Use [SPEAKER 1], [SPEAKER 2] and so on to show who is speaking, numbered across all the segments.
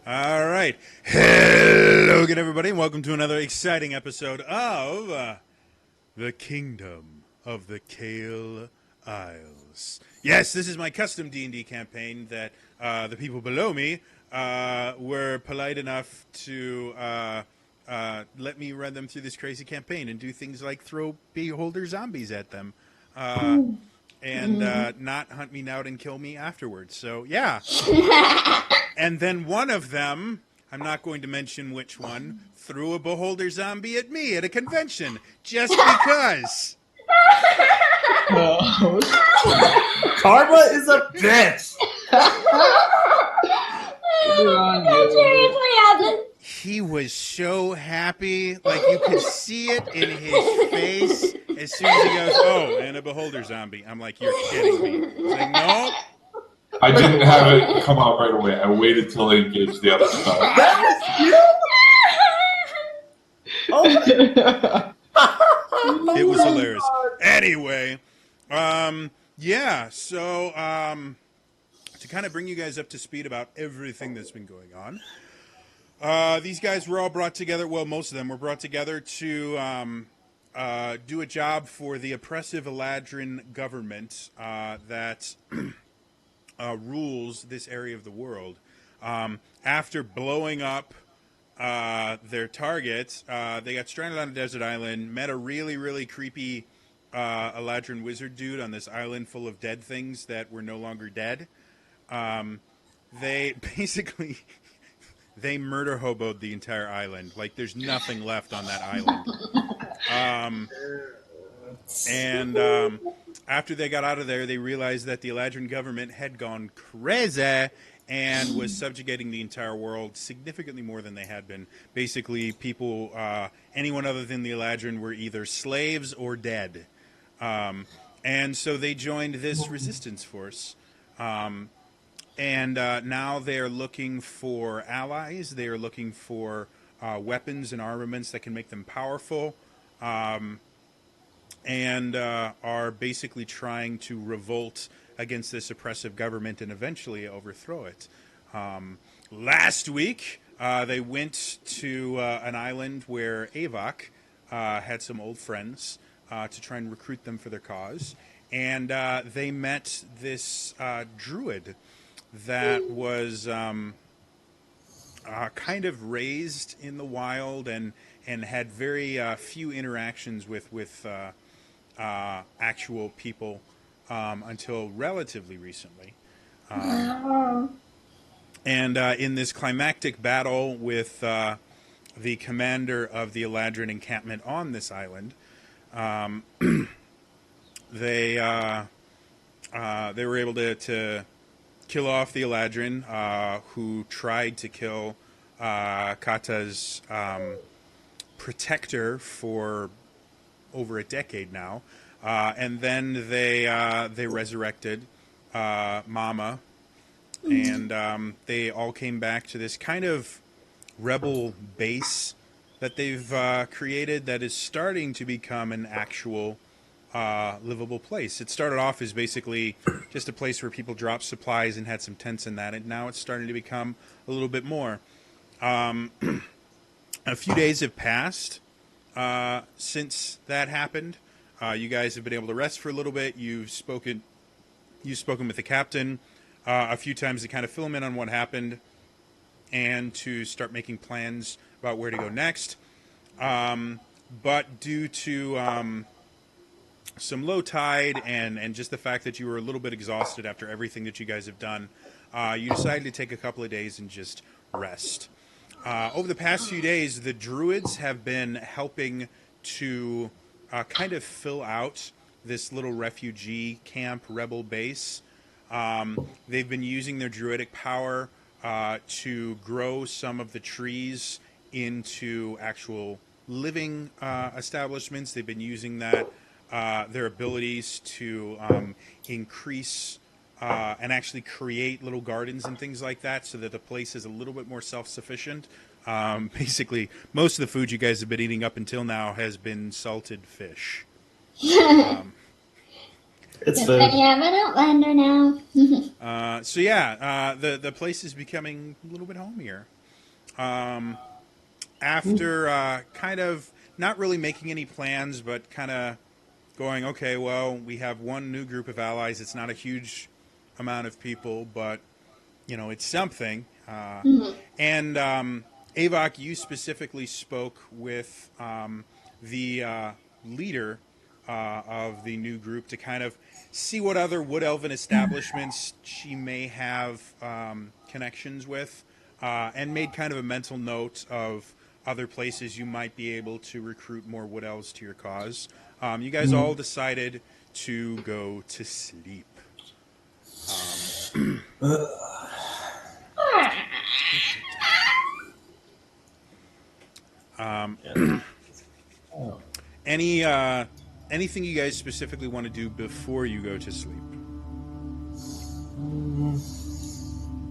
[SPEAKER 1] All right. Hello again, everybody, and welcome to another exciting episode of The Kingdom of the Kael Isles. Yes, this is my custom D&D campaign that the people below me were polite enough to let me run them through this crazy campaign and do things like throw beholder zombies at them. And not hunt me out and kill me afterwards. So, yeah. And then one of them, I'm not going to mention which one, threw a beholder zombie at me at a convention just because.
[SPEAKER 2] Karma is a bitch.
[SPEAKER 3] That seriously happened.
[SPEAKER 1] He was so happy, like you could see it in his face as soon as he goes, "Oh, and a beholder zombie." I'm like, "You're kidding me." He's like, "No."
[SPEAKER 4] I didn't have it come out right away. I waited till they engaged the other stuff.
[SPEAKER 2] That was you? Oh my.
[SPEAKER 1] It was hilarious. Anyway, yeah, so to kind of bring you guys up to speed about everything that's been going on, these guys were all brought together, well, most of them were brought together to do a job for the oppressive Eladrin government that rules this area of the world. After blowing up their target, they got stranded on a desert island, met a really, really creepy Eladrin wizard dude on this island full of dead things that were no longer dead. They basically... They murder hoboed the entire island. Like, there's nothing left on that island. And after they got out of there, they realized that the Eladrin government had gone crazy and was subjugating the entire world significantly more than they had been. Basically, people, anyone other than the Eladrin were either slaves or dead. And so they joined this resistance force. And now they're looking for allies. They are looking for weapons and armaments that can make them powerful, and are basically trying to revolt against this oppressive government and eventually overthrow it. Last week, they went to an island where Avok had some old friends to try and recruit them for their cause. And they met this druid that was kind of raised in the wild and had very few interactions with actual people until relatively recently. And in this climactic battle with the commander of the Eladrin encampment on this island, they were able to kill off the Eladrin, who tried to kill Kata's protector for over a decade now, and then they resurrected Mama, and they all came back to this kind of rebel base that they've created that is starting to become an actual livable place. It started off as basically just a place where people dropped supplies and had some tents in that, and now it's starting to become a little bit more. A few days have passed since that happened. You guys have been able to rest for a little bit. You've spoken with the captain a few times to kind of fill him in on what happened and to start making plans about where to go next. But due to some low tide and just the fact that you were a little bit exhausted after everything that you guys have done, you decided to take a couple of days and just rest. Over the past few days, the druids have been helping to kind of fill out this little refugee camp rebel base. They've been using their druidic power to grow some of the trees into actual living establishments. They've been using that their abilities to increase and actually create little gardens and things like that so that the place is a little bit more self-sufficient. Basically, most of the food you guys have been eating up until now has been salted fish.
[SPEAKER 2] It's
[SPEAKER 3] Just that you have an Outlander now.
[SPEAKER 1] So yeah, the place is becoming a little bit homier. After kind of not really making any plans, but kind of going, okay, well, we have one new group of allies. It's not a huge amount of people, but it's something. And Avok, you specifically spoke with the leader of the new group to kind of see what other wood elven establishments she may have connections with, and made kind of a mental note of other places you might be able to recruit more wood elves to your cause. You guys all decided to go to sleep. Anything you guys specifically want to do before you go to sleep?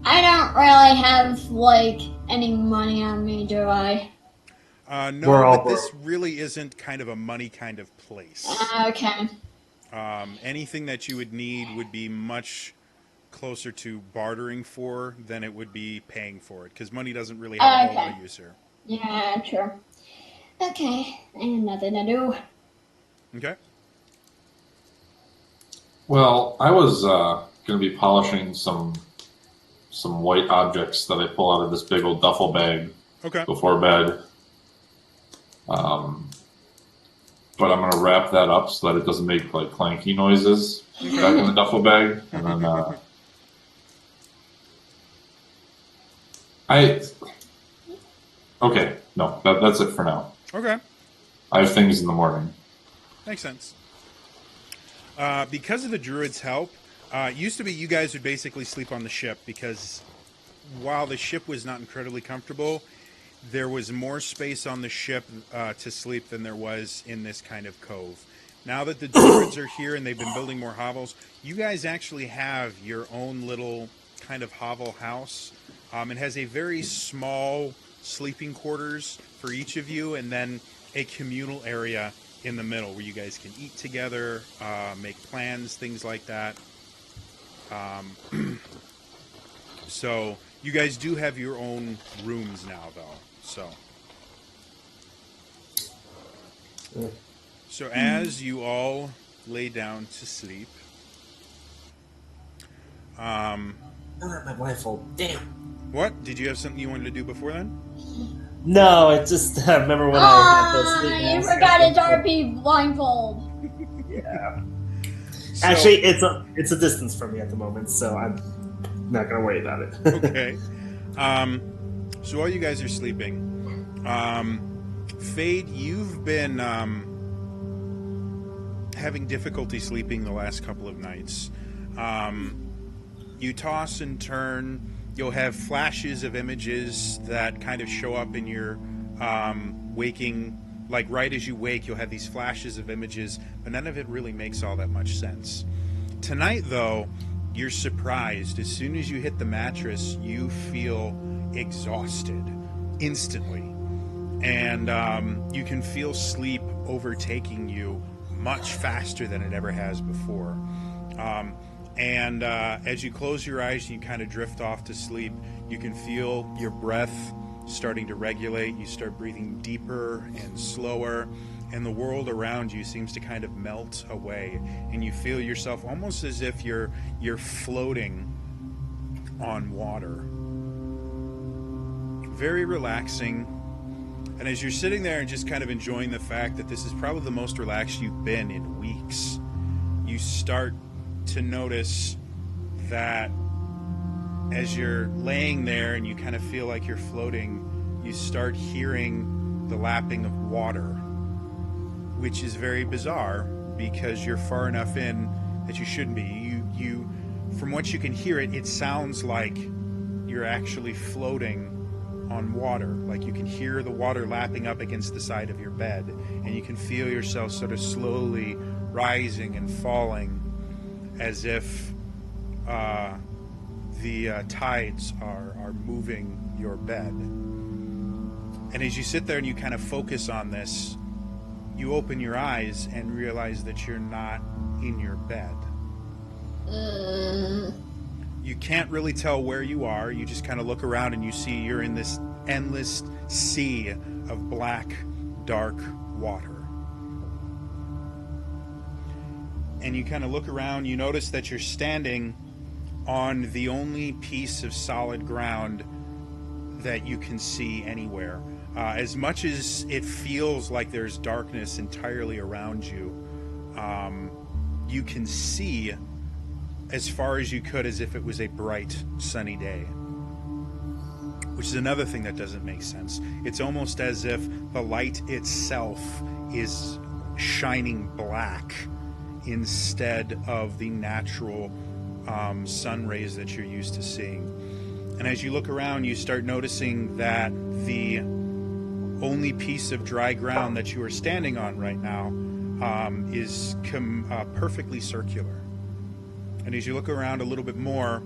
[SPEAKER 3] I don't really have, like, any money on me, do I?
[SPEAKER 1] No,
[SPEAKER 2] We're all
[SPEAKER 1] but this really isn't kind of a money kind of place.
[SPEAKER 3] Okay.
[SPEAKER 1] Anything that you would need would be much closer to bartering for than it would be paying for it, because money doesn't really have a whole lot of use here.
[SPEAKER 3] Yeah, true. Okay, I have nothing to do.
[SPEAKER 1] Okay.
[SPEAKER 4] Well, I was going to be polishing some white objects that I pull out of this big old duffel bag
[SPEAKER 1] Okay.
[SPEAKER 4] before bed. But I'm going to wrap that up so that it doesn't make like clanky noises back in the duffel bag. And then okay, no, that's it for now.
[SPEAKER 1] Okay.
[SPEAKER 4] I have things in the morning.
[SPEAKER 1] Makes sense. Because of the druid's help, it used to be you guys would basically sleep on the ship, because while the ship was not incredibly comfortable, there was more space on the ship to sleep than there was in this kind of cove. Now that the druids are here and they've been building more hovels, you guys actually have your own little kind of hovel house. It has a very small sleeping quarters for each of you, and then a communal area in the middle where you guys can eat together, make plans, things like that. So you guys do have your own rooms now, though. So as you all lay down to sleep,
[SPEAKER 2] my blindfold. Damn.
[SPEAKER 1] what? Did you have something you wanted to do before then?
[SPEAKER 2] No, I just remember when I had those sleep
[SPEAKER 3] You
[SPEAKER 2] masks.
[SPEAKER 3] forgot his RP blindfold.
[SPEAKER 2] Yeah.
[SPEAKER 1] So-
[SPEAKER 2] Actually, it's a distance from me at the moment, so I'm not gonna worry about it.
[SPEAKER 1] Okay. So while you guys are sleeping, Fade, you've been having difficulty sleeping the last couple of nights. You toss and turn. You'll have flashes of images that kind of show up in your waking, like right as you wake, you'll have these flashes of images, but none of it really makes all that much sense. Tonight, though, you're surprised. As soon as you hit the mattress, you feel exhausted instantly. And you can feel sleep overtaking you much faster than it ever has before. And as you close your eyes and you kind of drift off to sleep, you can feel your breath starting to regulate. You start breathing deeper and slower, and the world around you seems to kind of melt away, and you feel yourself almost as if you're floating on water. Very relaxing. And as you're sitting there and just kind of enjoying the fact that this is probably the most relaxed you've been in weeks, you start to notice that as you're laying there and you kind of feel like you're floating, you start hearing the lapping of water, which is very bizarre because you're far enough in that you shouldn't be. You from what you can hear it sounds like you're actually floating on water. Like you can hear the water lapping up against the side of your bed, and you can feel yourself sort of slowly rising and falling as if the tides are moving your bed. And as you sit there and you kind of focus on this, you open your eyes and realize that you're not in your bed. You can't really tell where you are. You just kind of look around and you see you're in this endless sea of black, dark water. And you kind of look around, you notice that you're standing on the only piece of solid ground that you can see anywhere. As much as it feels like there's darkness entirely around you, you can see as far as you could as if it was a bright, sunny day. Which is another thing that doesn't make sense. It's almost as if the light itself is shining black instead of the natural sun rays that you're used to seeing. And as you look around, you start noticing that the only piece of dry ground that you are standing on right now is perfectly circular. And as you look around a little bit more,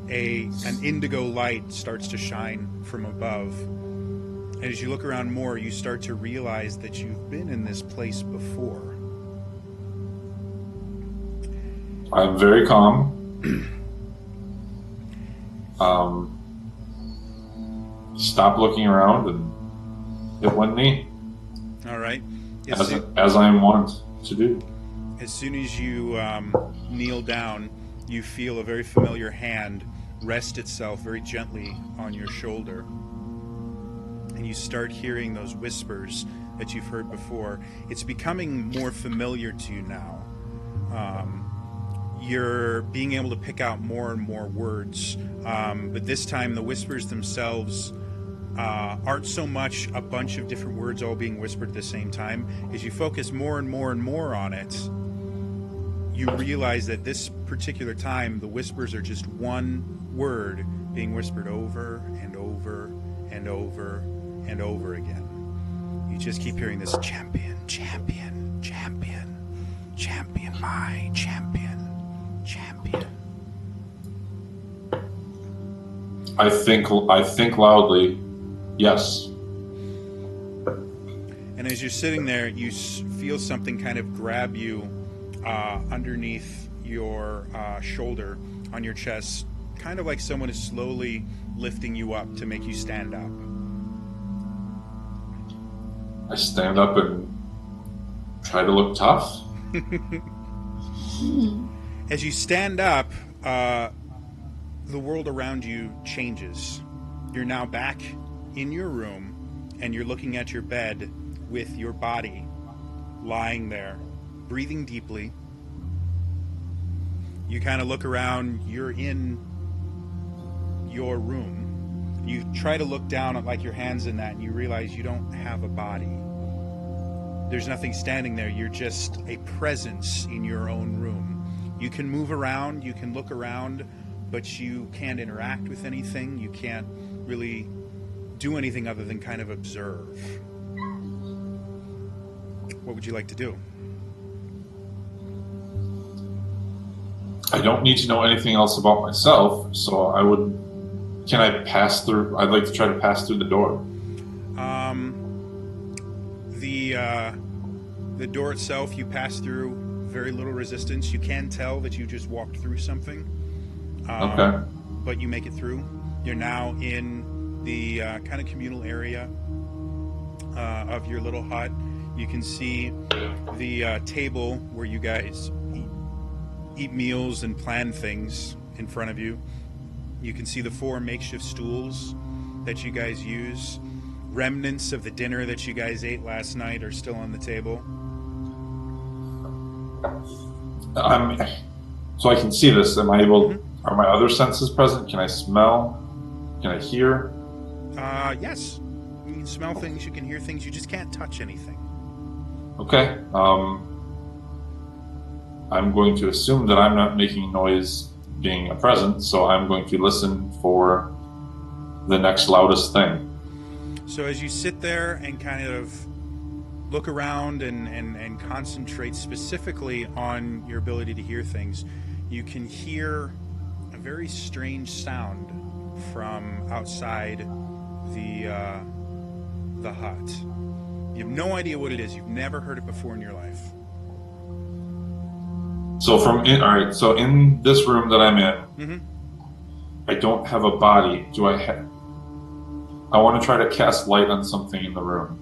[SPEAKER 1] an indigo light starts to shine from above. And as you look around more, you start to realize that you've been in this place before.
[SPEAKER 4] I'm very calm. Stop looking around and hit one knee.
[SPEAKER 1] All right.
[SPEAKER 4] As I am wont to do.
[SPEAKER 1] As soon as you kneel down, you feel a very familiar hand rest itself very gently on your shoulder. And you start hearing those whispers that you've heard before. It's becoming more familiar to you now. You're being able to pick out more and more words. But this time the whispers themselves aren't so much a bunch of different words all being whispered at the same time. As you focus more and more and more on it, you realize that this particular time the whispers are just one word being whispered over and over and over and over again. You just keep hearing this: champion, champion, champion, champion, my champion, champion.
[SPEAKER 4] I think loudly, yes.
[SPEAKER 1] And as you're sitting there, you feel something kind of grab you underneath your shoulder on your chest, kind of like someone is slowly lifting you up to make you stand up.
[SPEAKER 4] I stand up and try to look tough.
[SPEAKER 1] As you stand up, the world around you changes. You're now back in your room, and you're looking at your bed with your body lying there, breathing deeply. You kind of look around, you're in your room. You try to look down at like your hands in that, and you realize you don't have a body. There's nothing standing there. You're just a presence in your own room. You can move around, you can look around, but you can't interact with anything. You can't really do anything other than kind of observe. What would you like to do?
[SPEAKER 4] I don't need to know anything else about myself, so can I pass through? I'd like to try to pass through the door.
[SPEAKER 1] The door itself, you pass through very little resistance. You can tell that you just walked through something.
[SPEAKER 4] Okay.
[SPEAKER 1] But you make it through. You're now in the kind of communal area of your little hut. You can see the table where you guys eat meals and plan things in front of you. You can see the 4 makeshift stools that you guys use. Remnants of the dinner that you guys ate last night are still on the table.
[SPEAKER 4] So I can see this. Am I able? Are my other senses present? Can I smell? Can I hear?
[SPEAKER 1] Yes. You can smell things. You can hear things. You just can't touch anything.
[SPEAKER 4] Okay. I'm going to assume that I'm not making noise being a present, so I'm going to listen for the next loudest thing.
[SPEAKER 1] So as you sit there and kind of look around and concentrate specifically on your ability to hear things, you can hear a very strange sound from outside the hut. You have no idea what it is. You've never heard it before in your life.
[SPEAKER 4] So So in this room that I'm in, I don't have a body. Do I have? I want to try to cast light on something in the room.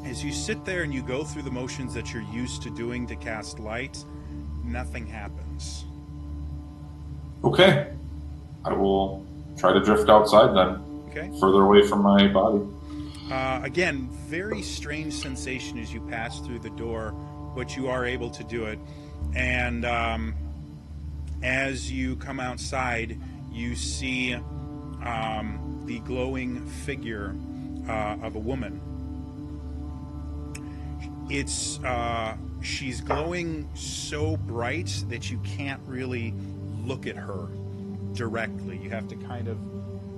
[SPEAKER 1] As you sit there and you go through the motions that you're used to doing to cast light, nothing happens.
[SPEAKER 4] Okay. I will try to drift outside then.
[SPEAKER 1] Okay.
[SPEAKER 4] Further away from my body.
[SPEAKER 1] Again, very strange sensation as you pass through the door, but you are able to do it. And as you come outside, you see the glowing figure of a woman. She's glowing so bright that you can't really look at her directly. You have to kind of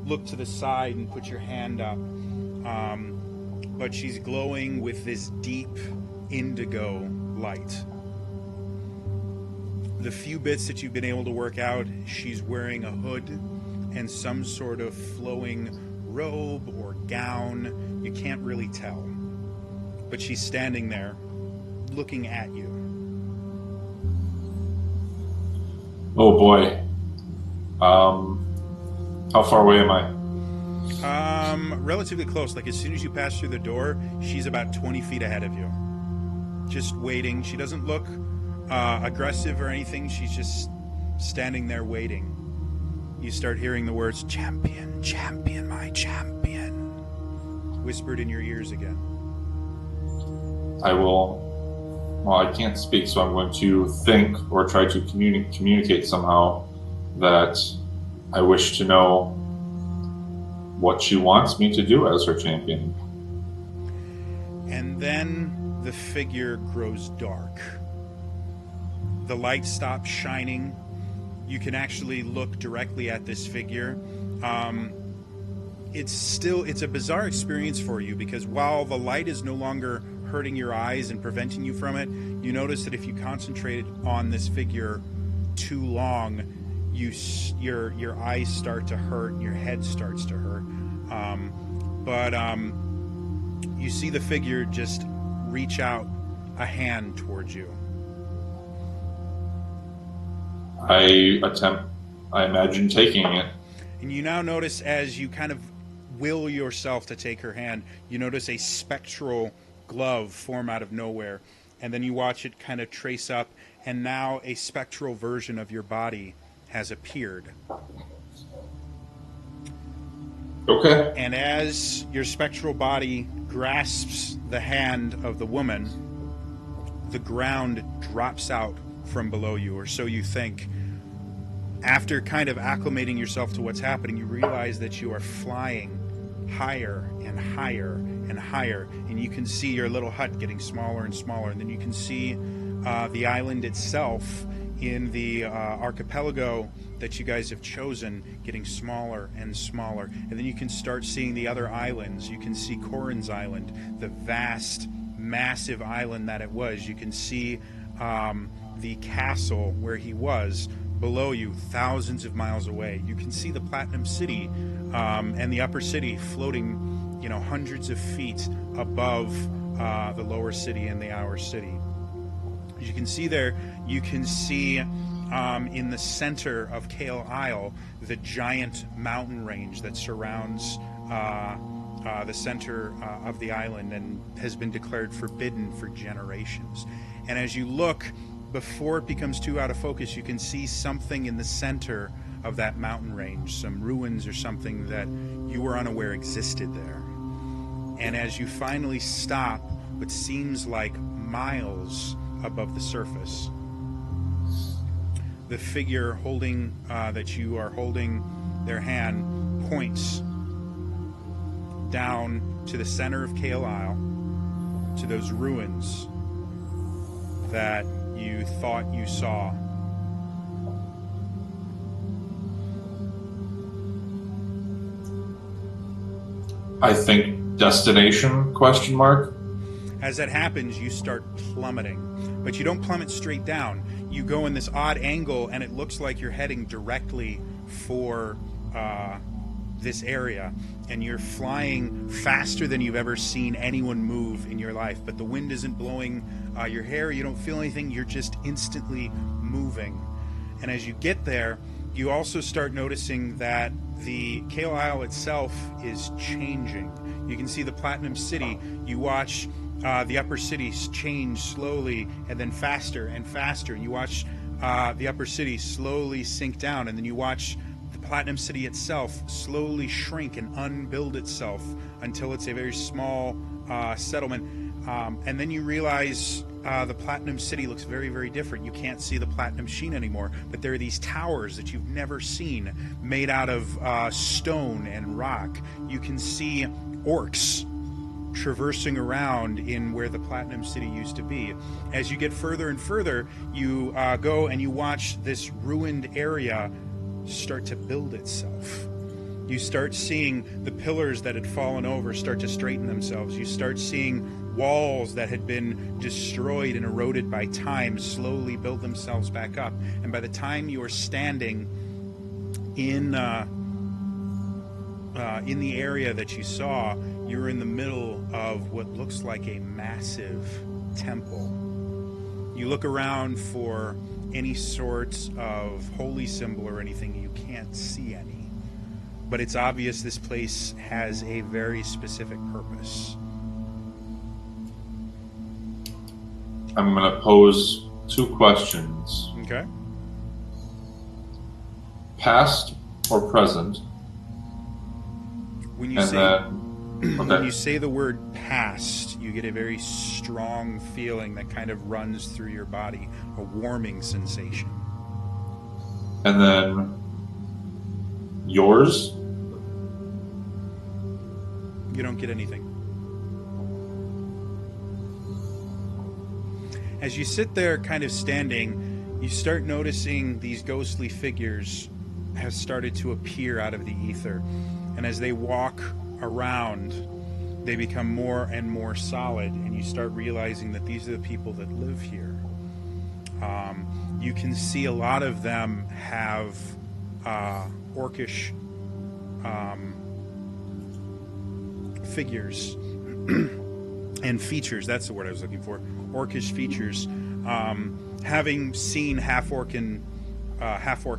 [SPEAKER 1] look to the side and put your hand up. But she's glowing with this deep indigo light. The few bits that you've been able to work out, she's wearing a hood and some sort of flowing robe or gown. You can't really tell. But she's standing there, looking at you.
[SPEAKER 4] Oh boy. How far away am I?
[SPEAKER 1] Relatively close. Like as soon as you pass through the door, she's about 20 feet ahead of you. Just waiting. She doesn't look aggressive or anything. She's just standing there waiting. You start hearing the words, "Champion, champion, my champion," whispered in your ears again.
[SPEAKER 4] I can't speak, so I'm going to think or try to communicate somehow that I wish to know what she wants me to do as her champion.
[SPEAKER 1] And then the figure grows dark. The light stops shining. You can actually look directly at this figure. It's a bizarre experience for you because while the light is no longer hurting your eyes and preventing you from it, you notice that if you concentrate on this figure too long, your eyes start to hurt and your head starts to hurt. But you see the figure just reach out a hand towards you.
[SPEAKER 4] I imagine taking it.
[SPEAKER 1] And you now notice as you kind of will yourself to take her hand, you notice a spectral glove form out of nowhere. And then you watch it kind of trace up, and now a spectral version of your body has appeared.
[SPEAKER 4] Okay.
[SPEAKER 1] And as your spectral body grasps the hand of the woman, the ground drops out from below you, or so you think. After kind of acclimating yourself to what's happening, you realize that you are flying higher and higher and higher, and you can see your little hut getting smaller and smaller, and then you can see the island itself in the archipelago that you guys have chosen getting smaller and smaller. And then you can start seeing the other islands. You can see Corin's Island, the vast, massive island that it was. You can see the castle where he was below you, thousands of miles away. You can see the Platinum City and the upper city floating, hundreds of feet above the lower city and the outer city. As you can see there, you can see in the center of Kael Isle the giant mountain range that surrounds the center of the island and has been declared forbidden for generations. And as you look, before it becomes too out of focus, you can see something in the center of that mountain range, some ruins or something that you were unaware existed there. And as you finally stop, what seems like miles above the surface, the figure holding that you are holding their hand points down to the center of Kael Isle, to those ruins that you thought you saw.
[SPEAKER 4] I think destination, question mark.
[SPEAKER 1] As that happens, you start plummeting, but you don't plummet straight down. You go in this odd angle, and it looks like you're heading directly for this area, and you're flying faster than you've ever seen anyone move in your life. But the wind isn't blowing your hair. You don't feel anything. You're just instantly moving. And as you get there, You also start noticing that the Kael Isle itself is changing. You can see the Platinum City. You watch the upper cities change slowly and then faster and faster. You watch the upper city slowly sink down, and then you watch the Platinum City itself slowly shrink and unbuild itself until it's a very small settlement. And then you realize the Platinum City looks very, very different. You can't see the Platinum Sheen anymore, but there are these towers that you've never seen made out of stone and rock. You can see orcs traversing around in where the Platinum City used to be. As you get further and further, you go and you watch this ruined area start to build itself. You start seeing the pillars that had fallen over start to straighten themselves. You start seeing walls that had been destroyed and eroded by time slowly build themselves back up. And by the time you are standing in the area that you saw, you're in the middle of what looks like a massive temple. You look around for any sort of holy symbol or anything, you can't see any. But it's obvious this place has a very specific purpose.
[SPEAKER 4] I'm going to pose 2 questions.
[SPEAKER 1] Okay.
[SPEAKER 4] Past or present?
[SPEAKER 1] When you
[SPEAKER 4] And
[SPEAKER 1] say
[SPEAKER 4] then,
[SPEAKER 1] when
[SPEAKER 4] okay.
[SPEAKER 1] you say the word past, you get a very strong feeling that kind of runs through your body, a warming sensation.
[SPEAKER 4] And then yours?
[SPEAKER 1] You don't get anything. As you sit there kind of standing, you start noticing these ghostly figures have started to appear out of the ether. And as they walk around, they become more and more solid, and you start realizing that these are the people that live here. You can see a lot of them have orcish figures and features. That's the word I was looking for. Orcish features. Having seen half-orc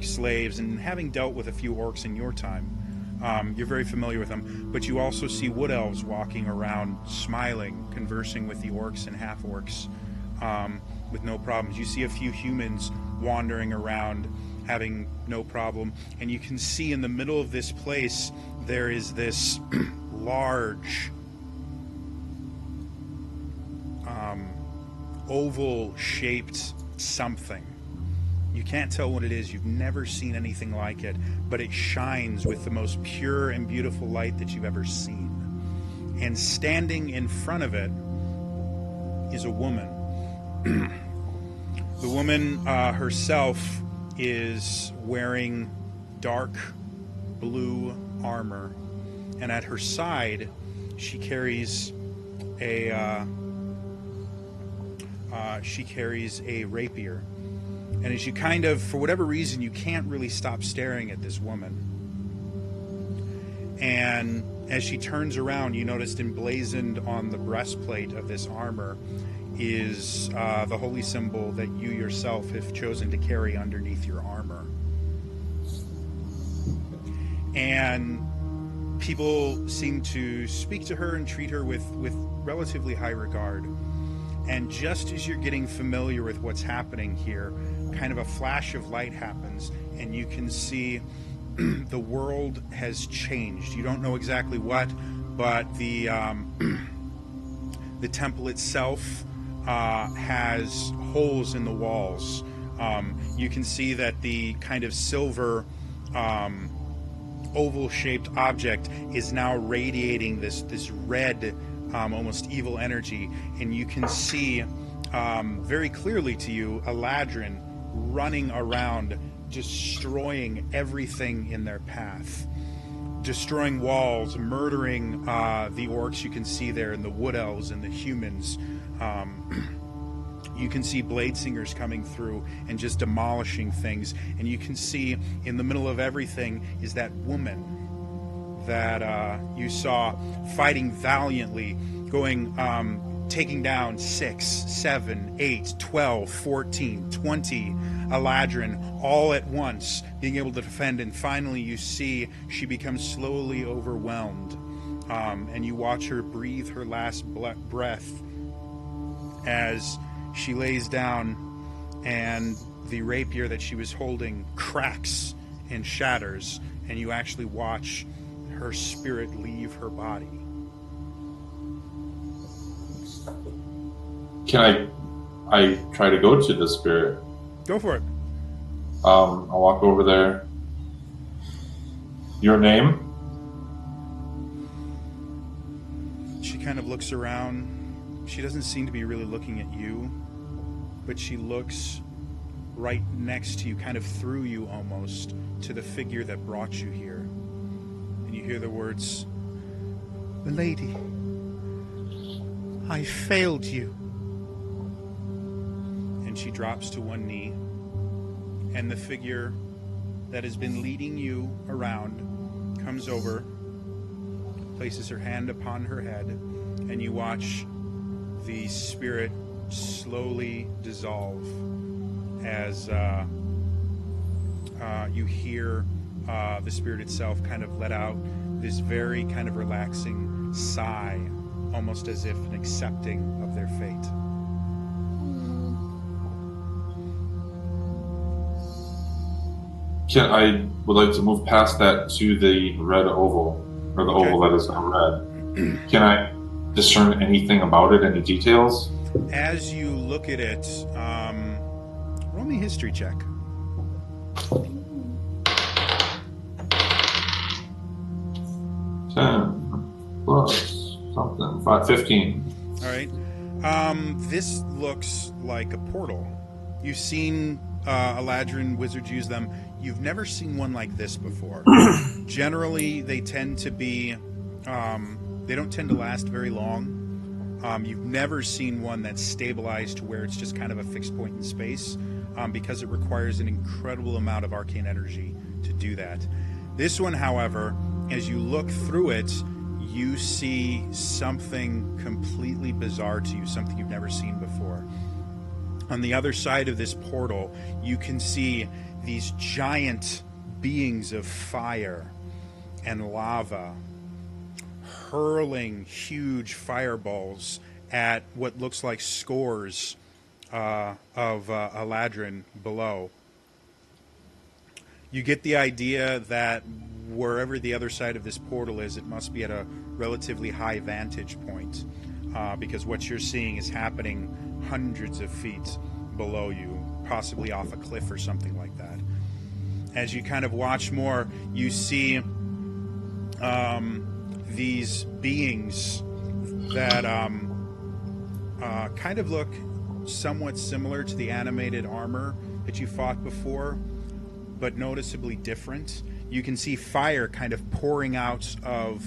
[SPEAKER 1] slaves and having dealt with a few orcs in your time, you're very familiar with them. But you also see wood elves walking around, smiling, conversing with the orcs and half-orcs with no problems. You see a few humans wandering around, having no problem. And you can see in the middle of this place, there is this large oval-shaped something. You can't tell what it is. You've never seen anything like it, but it shines with the most pure and beautiful light that you've ever seen. And standing in front of it is a woman. The woman herself is wearing dark blue armor, and at her side she carries a rapier. And as you kind of, for whatever reason, you can't really stop staring at this woman. And as she turns around, you noticed emblazoned on the breastplate of this armor is the holy symbol that you yourself have chosen to carry underneath your armor. And people seem to speak to her and treat her with relatively high regard. And just as you're getting familiar with what's happening here, kind of a flash of light happens, and you can see the world has changed. You don't know exactly what, but the temple itself has holes in the walls. You can see that the kind of silver oval-shaped object is now radiating this red, almost evil energy, and you can see very clearly to you Eladrin running around, destroying everything in their path, destroying walls, murdering the orcs you can see there, and the wood elves and the humans. You can see blade singers coming through and just demolishing things, and you can see in the middle of everything is that woman that you saw fighting valiantly, going taking down 6, 7, 8, 12, 14, 20 Eladrin all at once, being able to defend, and finally you see she becomes slowly overwhelmed. And you watch her breathe her last breath as she lays down, and the rapier that she was holding cracks and shatters, and you actually watch her spirit leave her body.
[SPEAKER 4] Can I try to go to the spirit?
[SPEAKER 1] Go for it.
[SPEAKER 4] I'll walk over there. Your name?
[SPEAKER 1] She kind of looks around. She doesn't seem to be really looking at you, but she looks right next to you, kind of through you almost, to the figure that brought you here. And you hear the words, "Milady, I failed you." And she drops to one knee, and the figure that has been leading you around comes over, places her hand upon her head, and you watch the spirit slowly dissolve as you hear the spirit itself kind of let out this very kind of relaxing sigh, almost as if an accepting of their fate.
[SPEAKER 4] I would like to move past that to the red oval, or the oval that is now red. Can I discern anything about it, any details?
[SPEAKER 1] As you look at it, roll me a history check.
[SPEAKER 4] Plus something. 15.
[SPEAKER 1] All right. This looks like a portal. You've seen Eladrin wizards use them. You've never seen one like this before. Generally, they tend to be... they don't tend to last very long. You've never seen one that's stabilized to where it's just kind of a fixed point in space, because it requires an incredible amount of arcane energy to do that. This one, however, as you look through it, you see something completely bizarre to you, something you've never seen before. On the other side of this portal, you can see these giant beings of fire and lava hurling huge fireballs at what looks like scores of Eladrin below. You get the idea that wherever the other side of this portal is, it must be at a relatively high vantage point, because what you're seeing is happening hundreds of feet below you, possibly off a cliff or something like that. As you kind of watch more, you see these beings that kind of look somewhat similar to the animated armor that you fought before, but noticeably different. You can see fire kind of pouring out of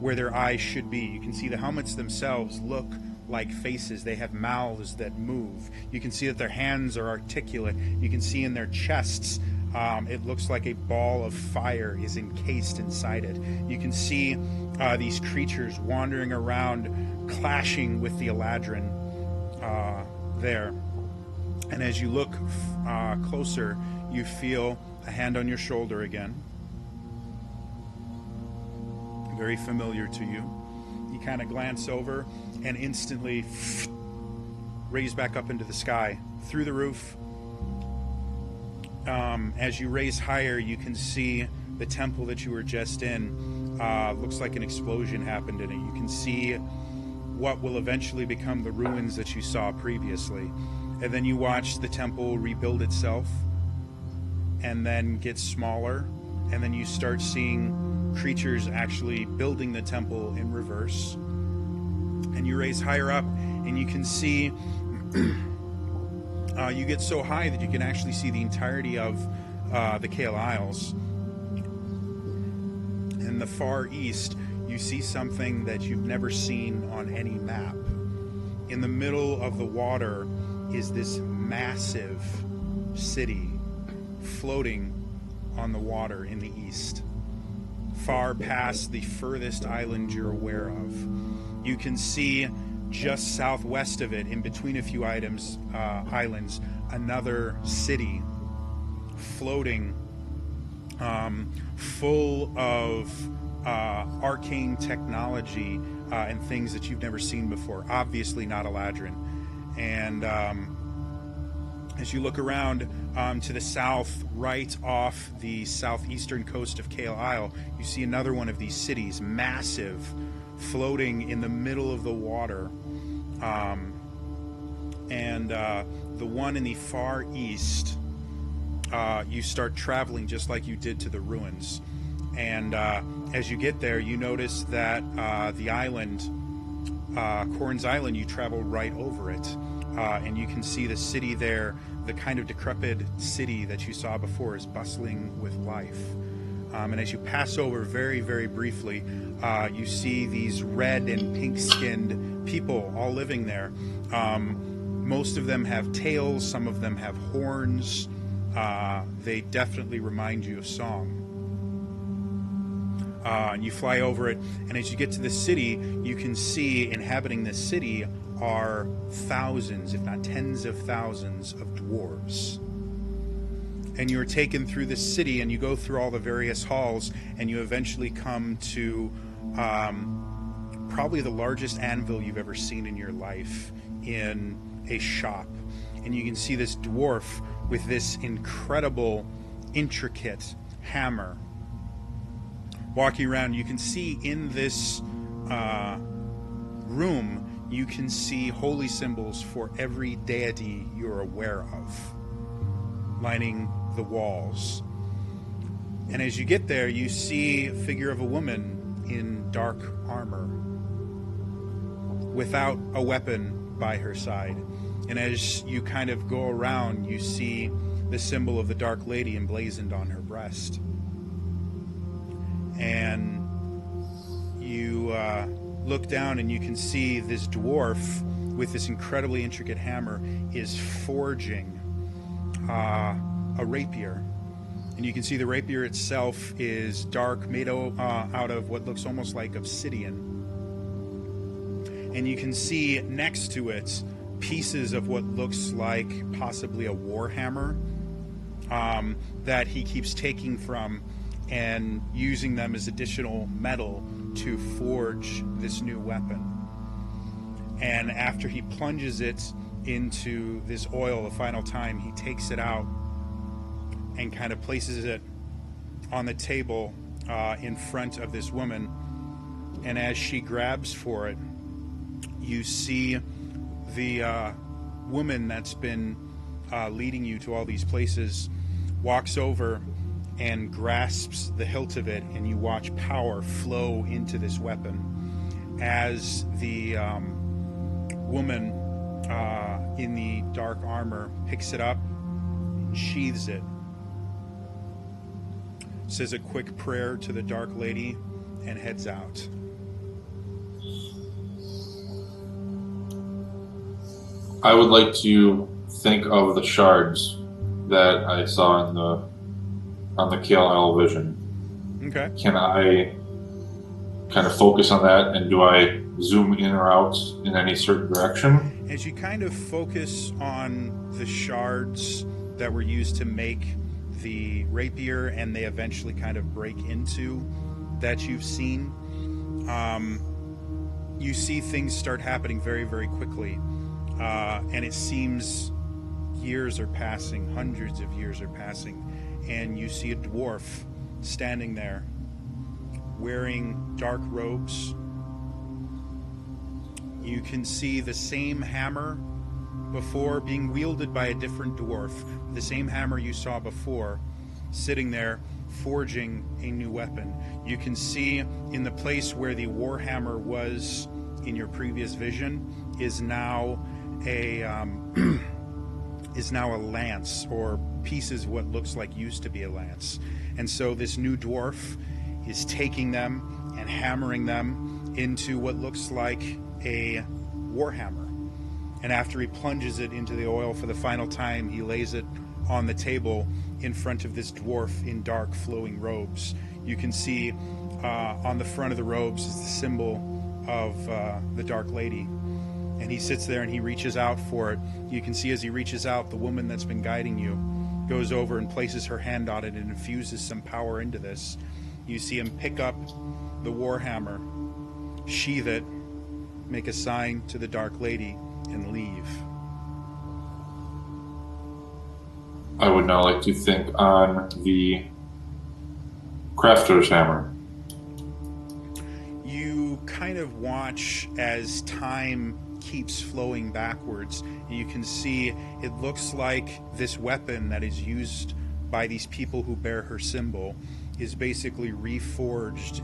[SPEAKER 1] where their eyes should be. You can see the helmets themselves look like faces. They have mouths that move. You can see that their hands are articulate. You can see in their chests, it looks like a ball of fire is encased inside it. You can see these creatures wandering around, clashing with the Eladrin there. And as you look closer, you feel a hand on your shoulder again. Very familiar to you. You kind of glance over and instantly raise back up into the sky, through the roof. As you raise higher, you can see the temple that you were just in. Looks like an explosion happened in it. You can see what will eventually become the ruins that you saw previously. And then you watch the temple rebuild itself and then get smaller. And then you start seeing creatures actually building the temple in reverse. And you raise higher up and you can see... you get so high that you can actually see the entirety of the Kael Isles. In the far east, you see something that you've never seen on any map. In the middle of the water is this massive city floating on the water in the east, far past the furthest island you're aware of. You can see just southwest of it, in between a few islands, another city floating, full of arcane technology and things that you've never seen before. Obviously not Eladrin. And as you look around to the south, right off the southeastern coast of Kael Isle, you see another one of these cities, massive, floating in the middle of the water. And the one in the far east, you start traveling just like you did to the ruins. And as you get there, you notice that the island, Corn's Island, you travel right over it. And you can see the city there. The kind of decrepit city that you saw before is bustling with life. And as you pass over very, very briefly, you see these red and pink-skinned people all living there. Most of them have tails. Some of them have horns. They definitely remind you of song. And you fly over it, and as you get to the city, you can see inhabiting this city are thousands, if not tens of thousands, of dwarves. And you're taken through this city, and you go through all the various halls, and you eventually come to probably the largest anvil you've ever seen in your life in a shop. And you can see this dwarf with this incredible, intricate hammer walking around. You can see in this room, you can see holy symbols for every deity you're aware of lining the walls. And as you get there, you see a figure of a woman in dark armor without a weapon by her side. And as you kind of go around, you see the symbol of the Dark Lady emblazoned on her breast. And you look down and you can see this dwarf with this incredibly intricate hammer is forging a rapier. And you can see the rapier itself is dark, made out of what looks almost like obsidian. And you can see next to it pieces of what looks like possibly a war hammer that he keeps taking from and using them as additional metal to forge this new weapon. And after he plunges it into this oil the final time, he takes it out and kind of places it on the table in front of this woman. And as she grabs for it, you see the woman that's been leading you to all these places walks over and grasps the hilt of it, and you watch power flow into this weapon as the woman in the dark armor picks it up and sheathes it, says a quick prayer to the Dark Lady, and heads out.
[SPEAKER 4] I would like to think of the shards that I saw on the Kael Isle vision.
[SPEAKER 1] Okay.
[SPEAKER 4] Can I kind of focus on that, and do I zoom in or out in any certain direction?
[SPEAKER 1] As you kind of focus on the shards that were used to make the rapier, and they eventually kind of break into that you've seen, you see things start happening very, very quickly. And it seems years are passing, hundreds of years are passing, and you see a dwarf standing there wearing dark robes. You can see the same hammer before being wielded by a different dwarf, the same hammer you saw before, sitting there forging a new weapon. You can see in the place where the warhammer was in your previous vision is now a lance, or pieces of what looks like used to be a lance. And so this new dwarf is taking them and hammering them into what looks like a warhammer. And after he plunges it into the oil for the final time, he lays it on the table in front of this dwarf in dark flowing robes. You can see on the front of the robes is the symbol of the Dark Lady. And he sits there and he reaches out for it. You can see as he reaches out, the woman that's been guiding you goes over and places her hand on it and infuses some power into this. You see him pick up the warhammer, sheath it, make a sign to the Dark Lady, and leave.
[SPEAKER 4] I would now like to think on the crafter's hammer.
[SPEAKER 1] You kind of watch as time keeps flowing backwards. You can see it looks like this weapon that is used by these people who bear her symbol is basically reforged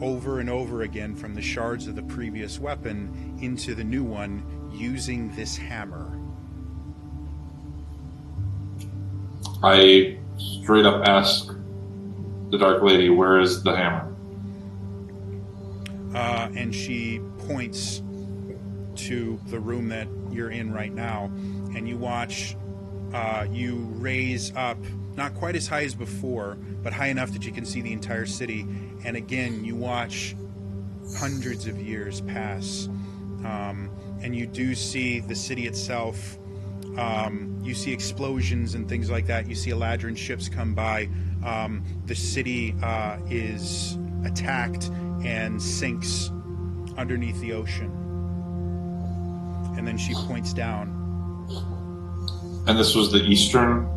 [SPEAKER 1] over and over again from the shards of the previous weapon into the new one using this hammer.
[SPEAKER 4] I straight up ask the Dark Lady, where is the hammer?
[SPEAKER 1] And she points to the room that you're in right now, and you watch you raise up, not quite as high as before, but high enough that you can see the entire city. And again, you watch hundreds of years pass, and you do see the city itself. You see explosions and things like that. You see Eladrin ships come by. The city is attacked and sinks underneath the ocean. And then she points down.
[SPEAKER 4] And this was the eastern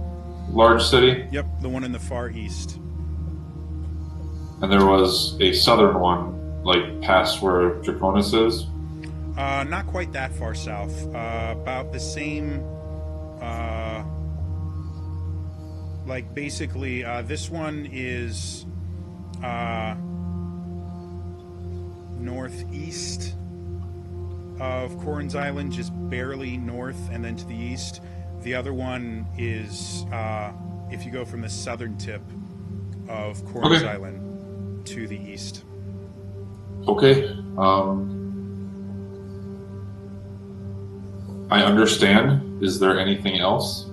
[SPEAKER 4] large city?
[SPEAKER 1] Yep, the one in the far east.
[SPEAKER 4] And there was a southern one, like past where Draconis is?
[SPEAKER 1] Not quite that far south. About the same... like, basically, this one is northeast of Corin's Island, just barely north and then to the east. The other one is, if you go from the southern tip of Corin's Island to the east.
[SPEAKER 4] Okay. I understand. Is there anything else?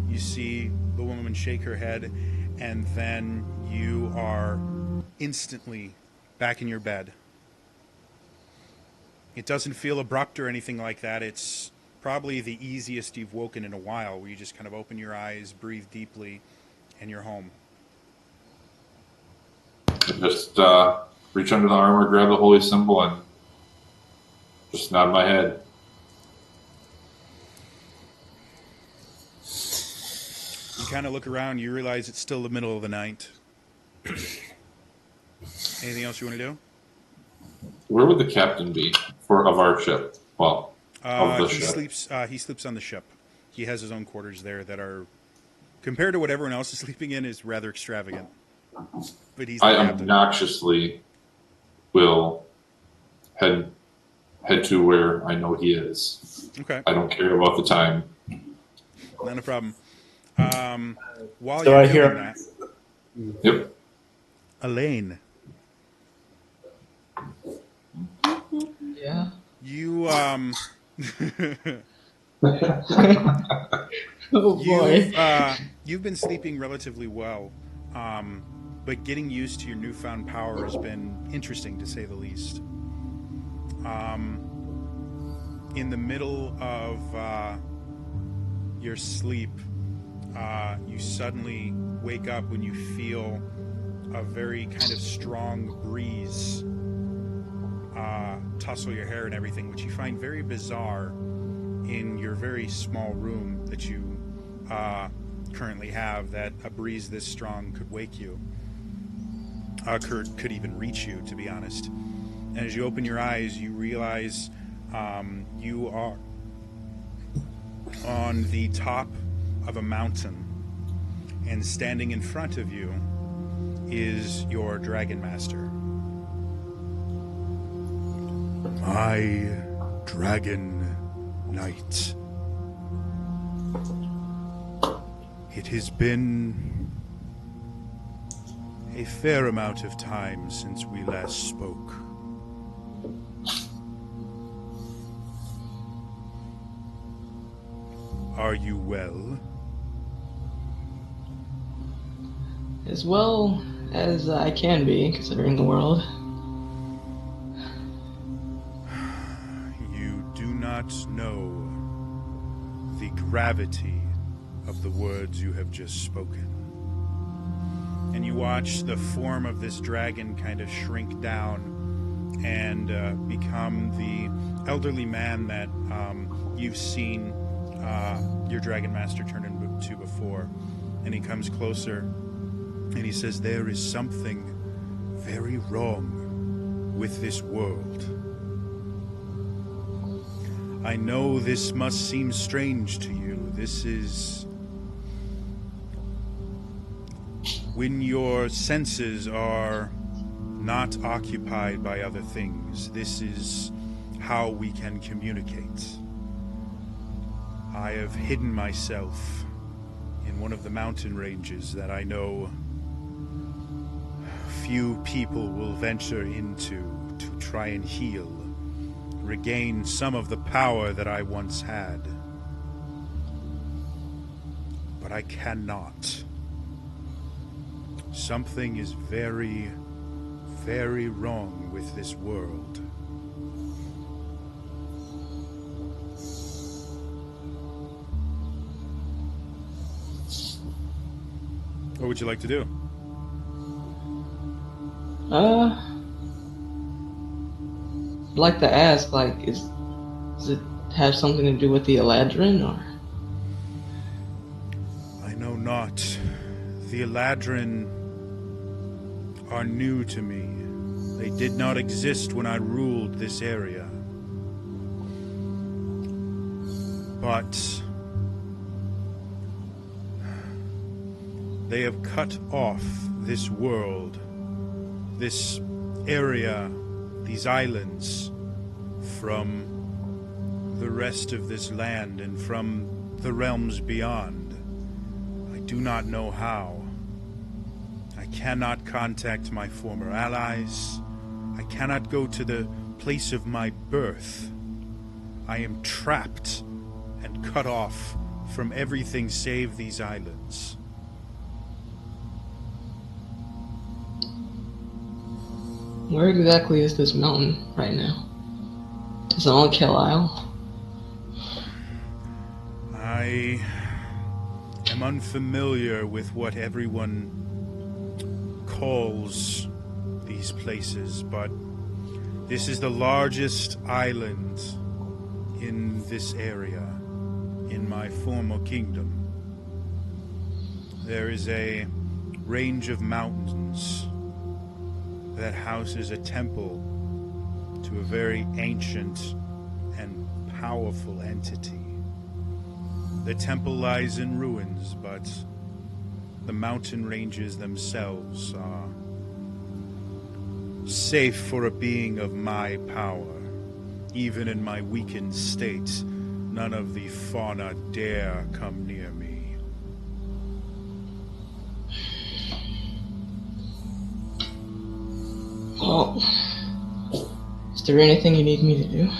[SPEAKER 1] You see the woman shake her head, and then you are instantly back in your bed. It doesn't feel abrupt or anything like that. It's probably the easiest you've woken in a while, where you just kind of open your eyes, breathe deeply, and you're home.
[SPEAKER 4] Just reach under the armor, grab the holy symbol, and just nod my head.
[SPEAKER 1] You kind of look around, you realize it's still the middle of the night. Anything else you want to do?
[SPEAKER 4] Where would the captain be of our ship? Well, of the ship.
[SPEAKER 1] He sleeps on the ship. He has his own quarters there that are, compared to what everyone else is sleeping in, is rather extravagant. But he's the captain.
[SPEAKER 4] Obnoxiously will head to where I know he is.
[SPEAKER 1] Okay.
[SPEAKER 4] I don't care about the time.
[SPEAKER 1] Not a problem. While
[SPEAKER 2] So
[SPEAKER 1] you're
[SPEAKER 2] I
[SPEAKER 1] doing
[SPEAKER 2] hear-
[SPEAKER 1] that,
[SPEAKER 4] Yep.
[SPEAKER 1] Elaine,
[SPEAKER 5] Yeah.
[SPEAKER 1] you
[SPEAKER 5] Oh boy.
[SPEAKER 1] you've been sleeping relatively well, but getting used to your newfound power has been interesting, to say the least. In the middle of your sleep, you suddenly wake up when you feel a very kind of strong breeze tussle your hair and everything, which you find very bizarre in your very small room that you currently have, that a breeze this strong could wake you, could even reach you, to be honest. And as you open your eyes, you realize you are on the top of a mountain, and standing in front of you is your Dragon Master. My Dragon Knight. It has been a fair amount of time since we last spoke. Are you well?
[SPEAKER 5] As well as I can be, considering the world.
[SPEAKER 1] not know the gravity of the words you have just spoken. And you watch the form of this dragon kind of shrink down and become the elderly man that you've seen your dragon master turn into before. And he comes closer and he says, "There is something very wrong with this world. I know this must seem strange to you. This is when your senses are not occupied by other things. This is how we can communicate. I have hidden myself in one of the mountain ranges that I know few people will venture into to try and heal, regain some of the power that I once had. But I cannot. Something is very, very wrong with this world." What would you like to do?
[SPEAKER 5] I'd like to ask, like, does it have something to do with the Eladrin, or?
[SPEAKER 1] I know not. The Eladrin are new to me. They did not exist when I ruled this area. But they have cut off this world, this area, these islands, from the rest of this land and from the realms beyond. I do not know how. I cannot contact my former allies. I cannot go to the place of my birth. I am trapped and cut off from everything save these islands.
[SPEAKER 5] Where exactly is this mountain right now? Is it on Kael?
[SPEAKER 1] I am unfamiliar with what everyone calls these places, but this is the largest island in this area, in my former kingdom. There is a range of mountains that houses a temple to a very ancient and powerful entity. The temple lies in ruins, but the mountain ranges themselves are safe for a being of my power. Even in my weakened state, none of the fauna dare come near me.
[SPEAKER 5] Well, is there anything you need me to do?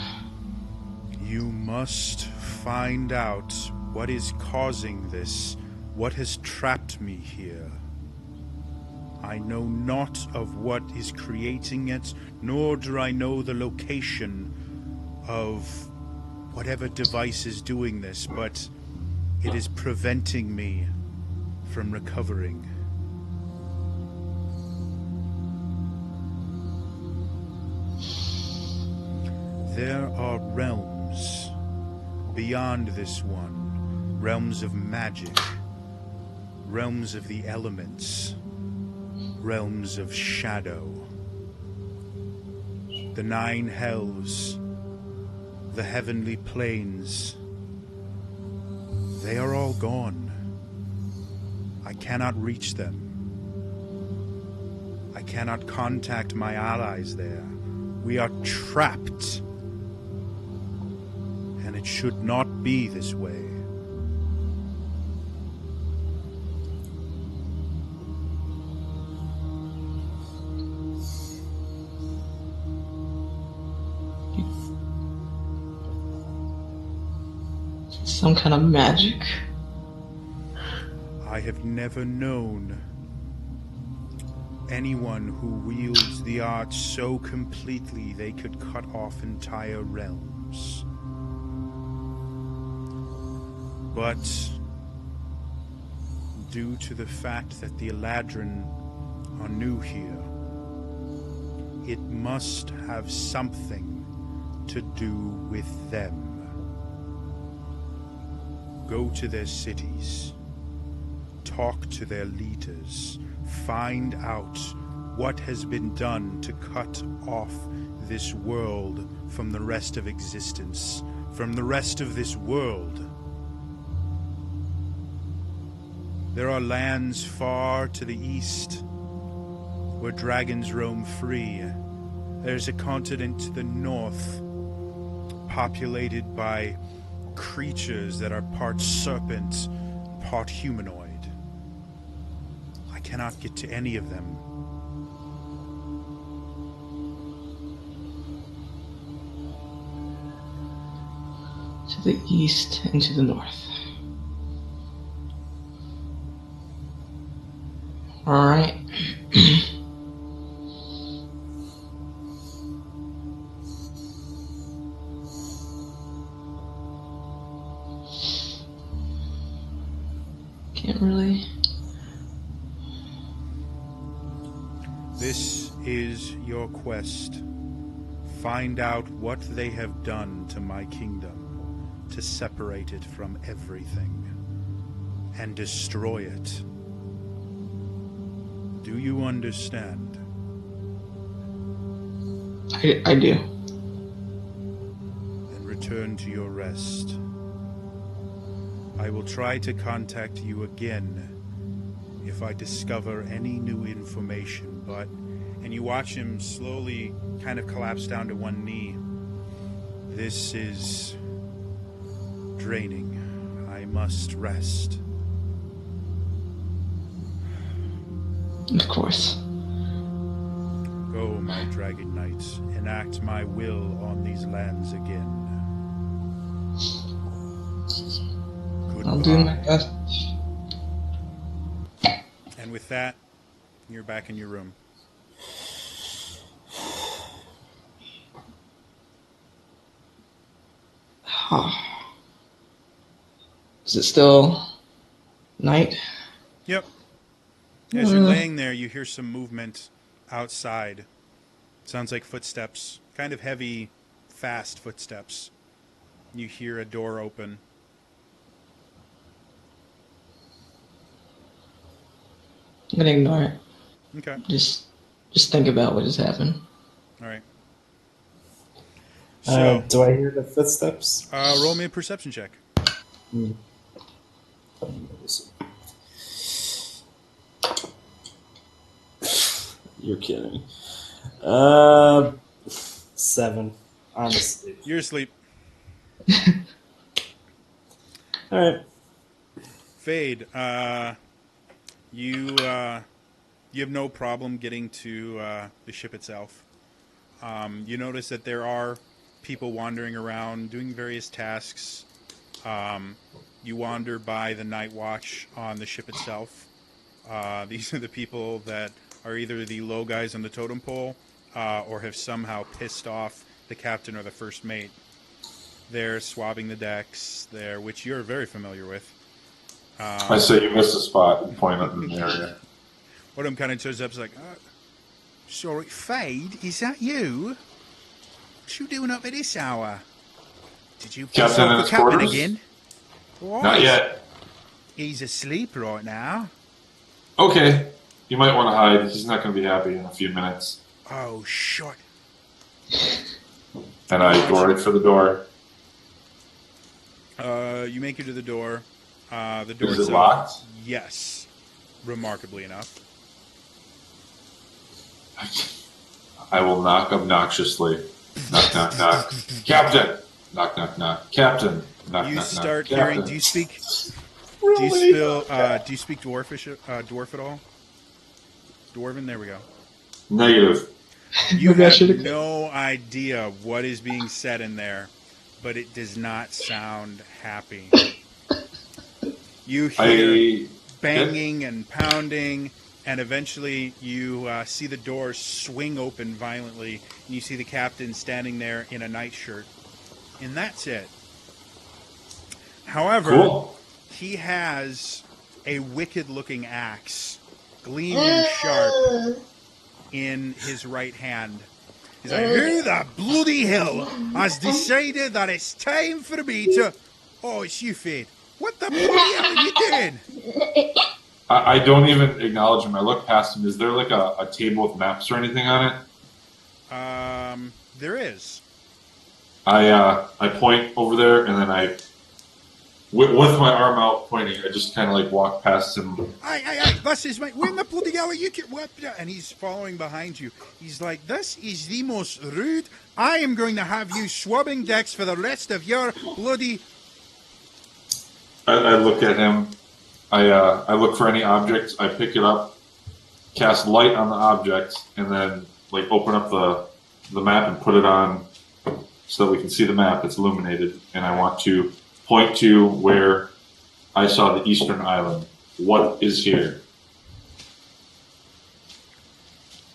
[SPEAKER 1] You must find out what is causing this, what has trapped me here. I know not of what is creating it, nor do I know the location of whatever device is doing this, but it is preventing me from recovering. There are realms beyond this one, realms of magic, realms of the elements, realms of shadow, the 9 hells, the heavenly planes. They are all gone. I cannot reach them. I cannot contact my allies there. We are trapped. And it should not be this way.
[SPEAKER 5] Some kind of magic?
[SPEAKER 1] I have never known anyone who wields the art so completely they could cut off entire realms. But due to the fact that the Eladrin are new here, it must have something to do with them. Go to their cities, talk to their leaders, find out what has been done to cut off this world from the rest of existence, from the rest of this world. There are lands far to the east where dragons roam free. There's a continent to the north populated by creatures that are part serpent, part humanoid. I cannot get to any of them.
[SPEAKER 5] To the east and to the north. Alright. Can't really.
[SPEAKER 1] This is your quest. Find out what they have done to my kingdom to separate it from everything and destroy it. Do you understand?
[SPEAKER 5] I do.
[SPEAKER 1] Then return to your rest. I will try to contact you again if I discover any new information, but... And you watch him slowly kind of collapse down to one knee. This is draining. I must rest.
[SPEAKER 5] Of course.
[SPEAKER 1] Go, my dragon knights, enact my will on these lands again. Goodbye.
[SPEAKER 5] I'll do my best.
[SPEAKER 1] And with that, you're back in your room.
[SPEAKER 5] Is it still night?
[SPEAKER 1] Yep. As you're laying there, you hear some movement outside. Sounds like footsteps. Kind of heavy, fast footsteps. You hear a door open.
[SPEAKER 5] I'm gonna ignore it.
[SPEAKER 1] Okay.
[SPEAKER 5] Just think about what just happened.
[SPEAKER 1] All right. So,
[SPEAKER 2] do I hear the footsteps?
[SPEAKER 1] roll me a perception check.
[SPEAKER 2] You're kidding. 7. I'm asleep.
[SPEAKER 1] You're asleep.
[SPEAKER 2] All right.
[SPEAKER 1] Fade. You have no problem getting to the ship itself. You notice that there are people wandering around doing various tasks. You wander by the night watch on the ship itself. These are the people that are either the low guys on the totem pole or have somehow pissed off the captain or the first mate. They're swabbing the decks there, which you're very familiar with.
[SPEAKER 4] I say you missed a spot and point at the area.
[SPEAKER 1] One of them kind of turns up and is like, sorry, Fade, is that you? What you doing up at this hour? Did you piss
[SPEAKER 4] Captain in
[SPEAKER 1] off the
[SPEAKER 4] his
[SPEAKER 1] captain
[SPEAKER 4] quarters?
[SPEAKER 1] again? What?
[SPEAKER 4] Not yet.
[SPEAKER 1] He's asleep right now.
[SPEAKER 4] Okay. You might want to hide. He's not going to be happy in a few minutes.
[SPEAKER 1] Oh, shit.
[SPEAKER 4] And I go right for the door.
[SPEAKER 1] You make it to the door. The door
[SPEAKER 4] Is it
[SPEAKER 1] itself-
[SPEAKER 4] locked?
[SPEAKER 1] Yes. Remarkably enough.
[SPEAKER 4] I will knock obnoxiously. Knock, knock, knock. Captain! Knock, knock, knock. Captain! Knock,
[SPEAKER 1] You
[SPEAKER 4] knock,
[SPEAKER 1] start
[SPEAKER 4] knock.
[SPEAKER 1] hearing.
[SPEAKER 4] Captain.
[SPEAKER 1] Do you speak?
[SPEAKER 2] Really?
[SPEAKER 1] Do you speak Dwarfish? Dwarf at all? Dwarven. There we go.
[SPEAKER 4] Negative.
[SPEAKER 1] You
[SPEAKER 5] Maybe I
[SPEAKER 1] have
[SPEAKER 5] should've-
[SPEAKER 1] no idea what is being said in there, but it does not sound happy. You hear banging and pounding, and eventually you see the door swing open violently, and you see the captain standing there in a nightshirt. And that's it. However,
[SPEAKER 4] Cool.
[SPEAKER 1] He has a wicked-looking axe, gleaming sharp, in his right hand. He's like, who the bloody hell has decided that it's time for me to... Oh, it's you, Fade. What the bloody hell are you doing?
[SPEAKER 4] I don't even acknowledge him. I look past him. Is there like a table with maps or anything on it?
[SPEAKER 1] There is.
[SPEAKER 4] I point over there, and then with my arm out pointing, I just kind of like walk past him.
[SPEAKER 1] Aye, this is my... When the bloody hell are you... What? And he's following behind you. He's like, this is the most rude. I am going to have you swabbing dicks for the rest of your bloody...
[SPEAKER 4] I look at him. I look for any objects. I pick it up, cast light on the object, and then like open up the map and put it on so that we can see the map. It's illuminated, and I want to point to where I saw the eastern island. What is here?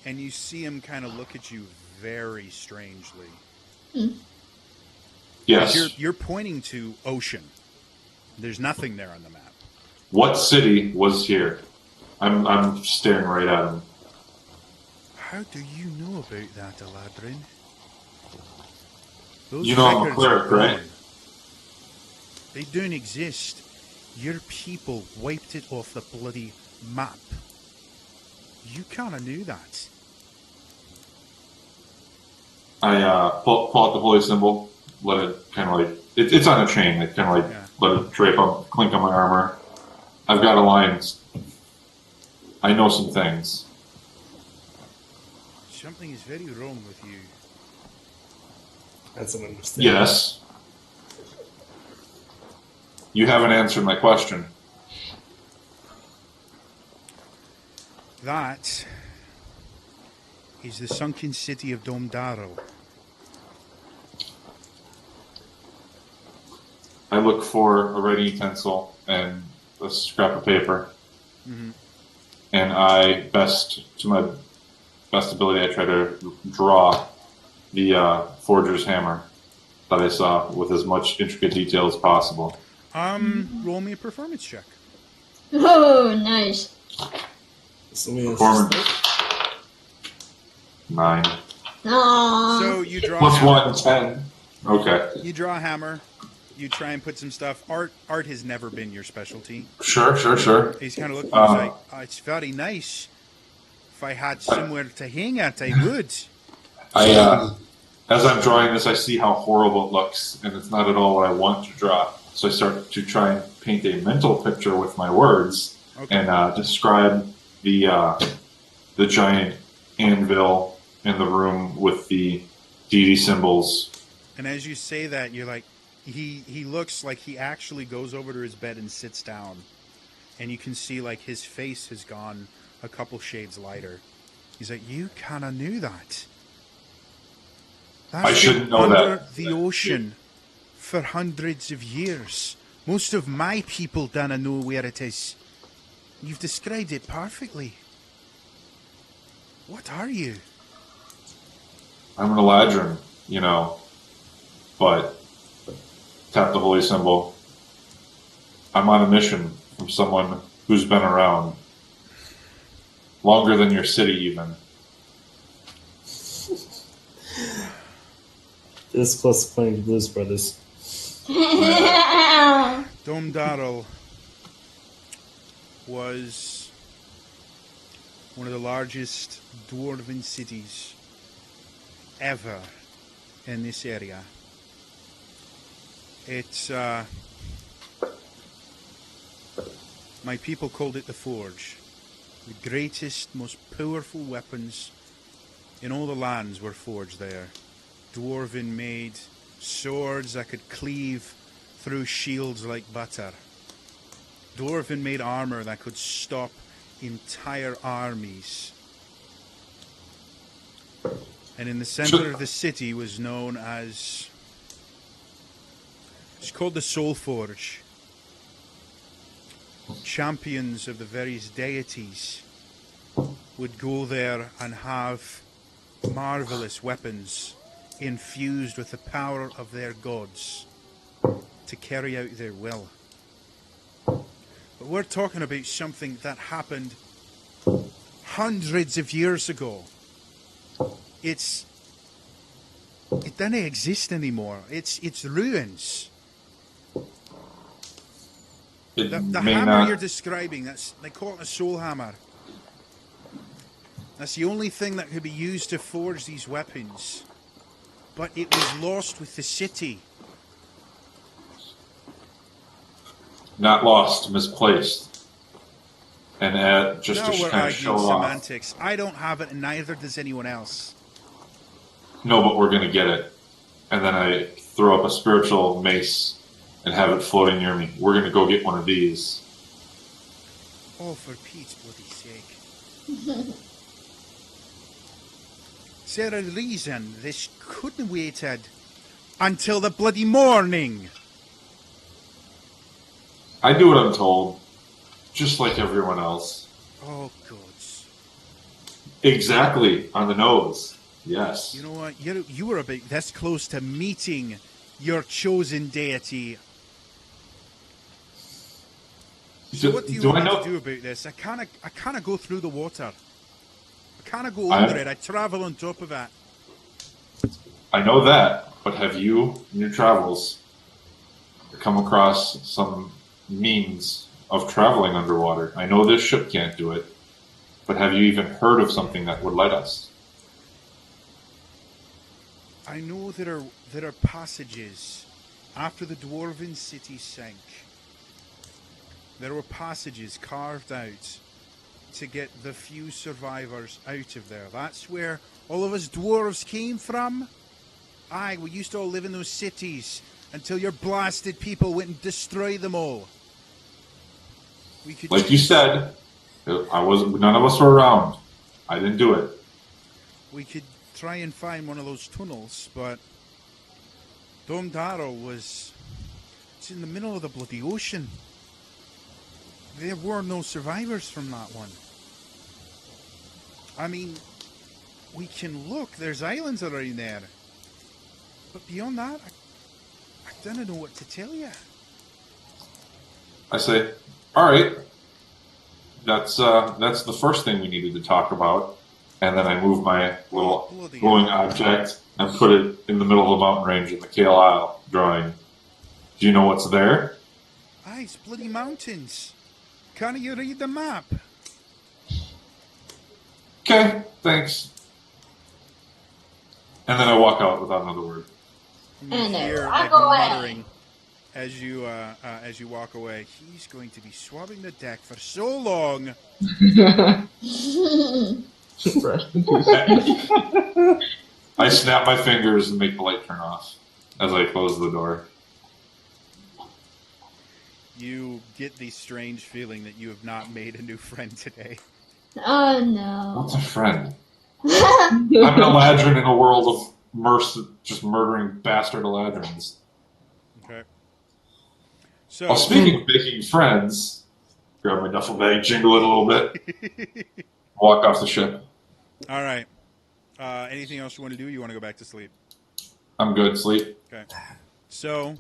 [SPEAKER 1] And you see him kind of look at you very strangely.
[SPEAKER 4] Yes.
[SPEAKER 1] You're pointing to ocean. There's nothing there on the map.
[SPEAKER 4] What city was here? I'm staring right at him.
[SPEAKER 1] How do you know about that, Aladrin? Those
[SPEAKER 4] You know I'm a
[SPEAKER 1] records
[SPEAKER 4] cleric,
[SPEAKER 1] are gone.
[SPEAKER 4] right?
[SPEAKER 1] They don't exist. Your people wiped it off the bloody map. You kind of knew that.
[SPEAKER 4] I pull out the holy symbol, let it kind of like it's on a chain. Like kind of like let it drape up, clink on my armor. I've got alliance. I know some things.
[SPEAKER 1] Something is very wrong with you.
[SPEAKER 2] That's an understanding.
[SPEAKER 4] Yes. You haven't answered my question.
[SPEAKER 1] That is the sunken city of Domdarel.
[SPEAKER 4] I look for a writing utensil and a scrap of paper.
[SPEAKER 1] Mm-hmm.
[SPEAKER 4] And I, to my best ability, I try to draw the forger's hammer that I saw with as much intricate detail as possible.
[SPEAKER 1] Roll me a performance check.
[SPEAKER 3] Oh, nice.
[SPEAKER 4] Performance 9.
[SPEAKER 3] Aww.
[SPEAKER 1] So you draw
[SPEAKER 4] Plus
[SPEAKER 1] a hammer.
[SPEAKER 4] 1, 10. Okay.
[SPEAKER 1] You draw a hammer. You try and put some stuff. Art has never been your specialty.
[SPEAKER 4] Sure.
[SPEAKER 1] He's kind of looking. He's like, it's very nice. If I had somewhere to hang it, I would.
[SPEAKER 4] As I'm drawing this, I see how horrible it looks, and it's not at all what I want to draw. So I start to try and paint a mental picture with my words and describe the giant anvil in the room with the deity symbols.
[SPEAKER 1] And as you say that, you're like, he looks like he actually goes over to his bed and sits down, and you can see like his face has gone a couple shades lighter. He's like, you kind of knew that. That's
[SPEAKER 4] I shouldn't know
[SPEAKER 1] under
[SPEAKER 4] that.
[SPEAKER 1] the ocean for hundreds of years. Most of my people don't know where it is. You've described it perfectly. What are you?
[SPEAKER 4] I'm an Eladrin, but tap the holy symbol. I'm on a mission from someone who's been around longer than your city even.
[SPEAKER 2] This close to playing the Blues Brothers.
[SPEAKER 1] Domdarel was one of the largest dwarven cities ever in this area. It's, my people called it the Forge. The greatest, most powerful weapons in all the lands were forged there. Dwarven made swords that could cleave through shields like butter. Dwarven made armor that could stop entire armies. And in the center of the city was known as... It's called the Soul Forge. Champions of the various deities would go there and have marvelous weapons infused with the power of their gods to carry out their will. But we're talking about something that happened hundreds of years ago. It doesn't exist anymore. It's ruins.
[SPEAKER 4] It
[SPEAKER 1] The
[SPEAKER 4] may
[SPEAKER 1] hammer
[SPEAKER 4] not.
[SPEAKER 1] you're describing, they call it a soul hammer. That's the only thing that could be used to forge these weapons. But it was lost with the city.
[SPEAKER 4] Not lost, misplaced. And just
[SPEAKER 1] Now
[SPEAKER 4] to
[SPEAKER 1] we're
[SPEAKER 4] kind of show
[SPEAKER 1] arguing
[SPEAKER 4] off.
[SPEAKER 1] semantics. I don't have it, and neither does anyone else.
[SPEAKER 4] No, but we're going to get it. And then I throw up a spiritual mace and have it floating near me. We're going to go get one of these.
[SPEAKER 1] Oh, for Pete's bloody sake. Is there a reason this couldn't waited until the bloody morning?
[SPEAKER 4] I do what I'm told, just like everyone else.
[SPEAKER 1] Oh, gods.
[SPEAKER 4] Exactly, on the nose. Yes.
[SPEAKER 1] You know what? You were about this close to meeting your chosen deity. So what do you want to do about this? I can't go through the water. I can't go under it. I travel on top of it.
[SPEAKER 4] I know that, but have you, in your travels, come across some means of traveling underwater? I know this ship can't do it, but have you even heard of something that would let us?
[SPEAKER 1] I know there are passages after the dwarven city sank. There were passages carved out to get the few survivors out of there. That's where all of us dwarves came from. Aye, we used to all live in those cities until your blasted people went and destroyed them all. We could,
[SPEAKER 4] like you said, none of us were around. I didn't do it.
[SPEAKER 1] we could try and find one of those tunnels, but Dom Darrow it's in the middle of the bloody ocean. There were no survivors from that one. I mean, we can look. There's islands around there. But beyond that, I don't know what to tell you.
[SPEAKER 4] I say, all right, that's the first thing we needed to talk about. And then I move my little glowing object and put it in the middle of the mountain range in the Kael Isle drawing. Do you know what's there?
[SPEAKER 1] Aye, it's bloody mountains. Can't you read the map?
[SPEAKER 4] Okay, thanks. And then I walk out without another word.
[SPEAKER 1] And you hear
[SPEAKER 3] walk
[SPEAKER 1] like
[SPEAKER 3] away.
[SPEAKER 1] muttering as you walk away. He's going to be swabbing the deck for so long.
[SPEAKER 5] Rest in peace.
[SPEAKER 4] I snap my fingers and make the light turn off as I close the door.
[SPEAKER 1] You get the strange feeling that you have not made a new friend today.
[SPEAKER 3] Oh no.
[SPEAKER 4] What's a friend? I'm an Eladrin in a world of just murdering bastard Eladrins.
[SPEAKER 1] Okay. So,
[SPEAKER 4] Well, speaking of making friends, grab my duffel bag, jingle it a little bit, walk off the ship.
[SPEAKER 1] all right. Anything else you want to do? You want to go back to sleep?
[SPEAKER 4] I'm good. Sleep.
[SPEAKER 1] Okay. So,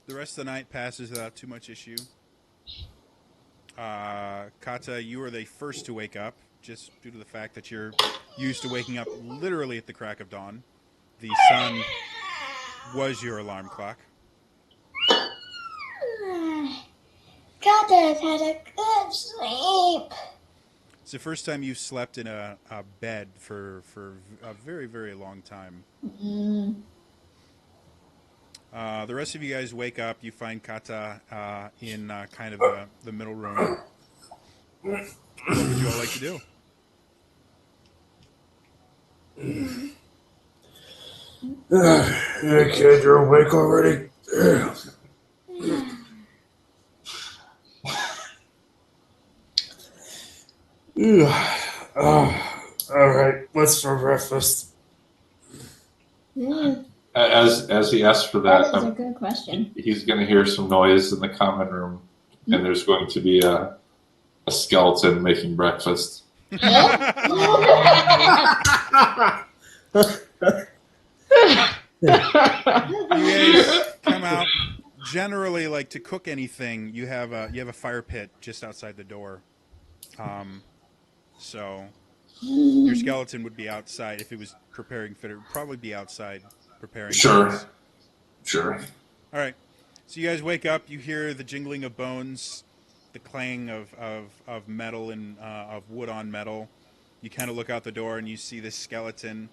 [SPEAKER 1] the rest of the night passes without too much issue. Kata, you are the first to wake up, just due to the fact that you're used to waking up literally at the crack of dawn. The sun was your alarm clock.
[SPEAKER 3] Kata's had a good sleep.
[SPEAKER 1] It's the first time you've slept in a bed for a very, very long time. The rest of you guys wake up. You find Kata in kind of the middle room. What would you all like to do?
[SPEAKER 2] Hey kid, you're awake already? Alright, what's for breakfast?
[SPEAKER 4] As he asks for that,
[SPEAKER 3] That is a good question.
[SPEAKER 4] he's going to hear some noise in the common room, and there's going to be a skeleton making breakfast.
[SPEAKER 1] You guys come out, generally, like to cook anything, you have a fire pit just outside the door. So your skeleton would be outside if it was preparing for it. It would probably be outside preparing.
[SPEAKER 4] Sure.
[SPEAKER 1] things.
[SPEAKER 4] Sure.
[SPEAKER 1] All right. So you guys wake up. You hear the jingling of bones, the clang of metal and of wood on metal. You kind of look out the door and you see this skeleton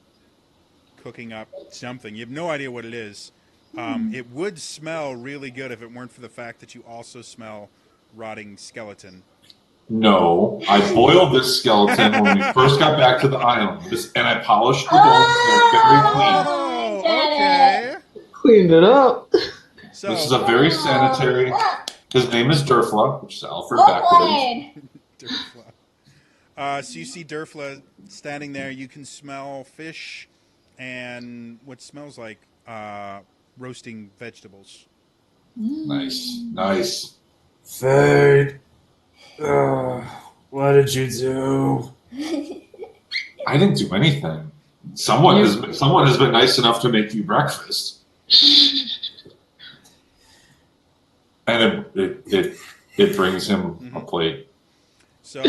[SPEAKER 1] cooking up something. You have no idea what it is. It would smell really good if it weren't for the fact that you also smell rotting skeleton.
[SPEAKER 4] No, I boiled this skeleton when we first got back to the island, and I polished the bones. They're very clean.
[SPEAKER 1] Oh,
[SPEAKER 3] Get
[SPEAKER 1] okay.
[SPEAKER 5] Cleaned it up.
[SPEAKER 1] So
[SPEAKER 4] This is a very sanitary. His name is Durfla, which is Alfred
[SPEAKER 3] Well
[SPEAKER 4] backwards.
[SPEAKER 3] played.
[SPEAKER 1] Durfla. So you see Durfla standing there. You can smell fish and what smells like roasting vegetables.
[SPEAKER 4] Nice.
[SPEAKER 2] Fade. What did you do?
[SPEAKER 4] I didn't do anything. Someone has been nice enough to make you breakfast, and it brings him a plate.
[SPEAKER 1] So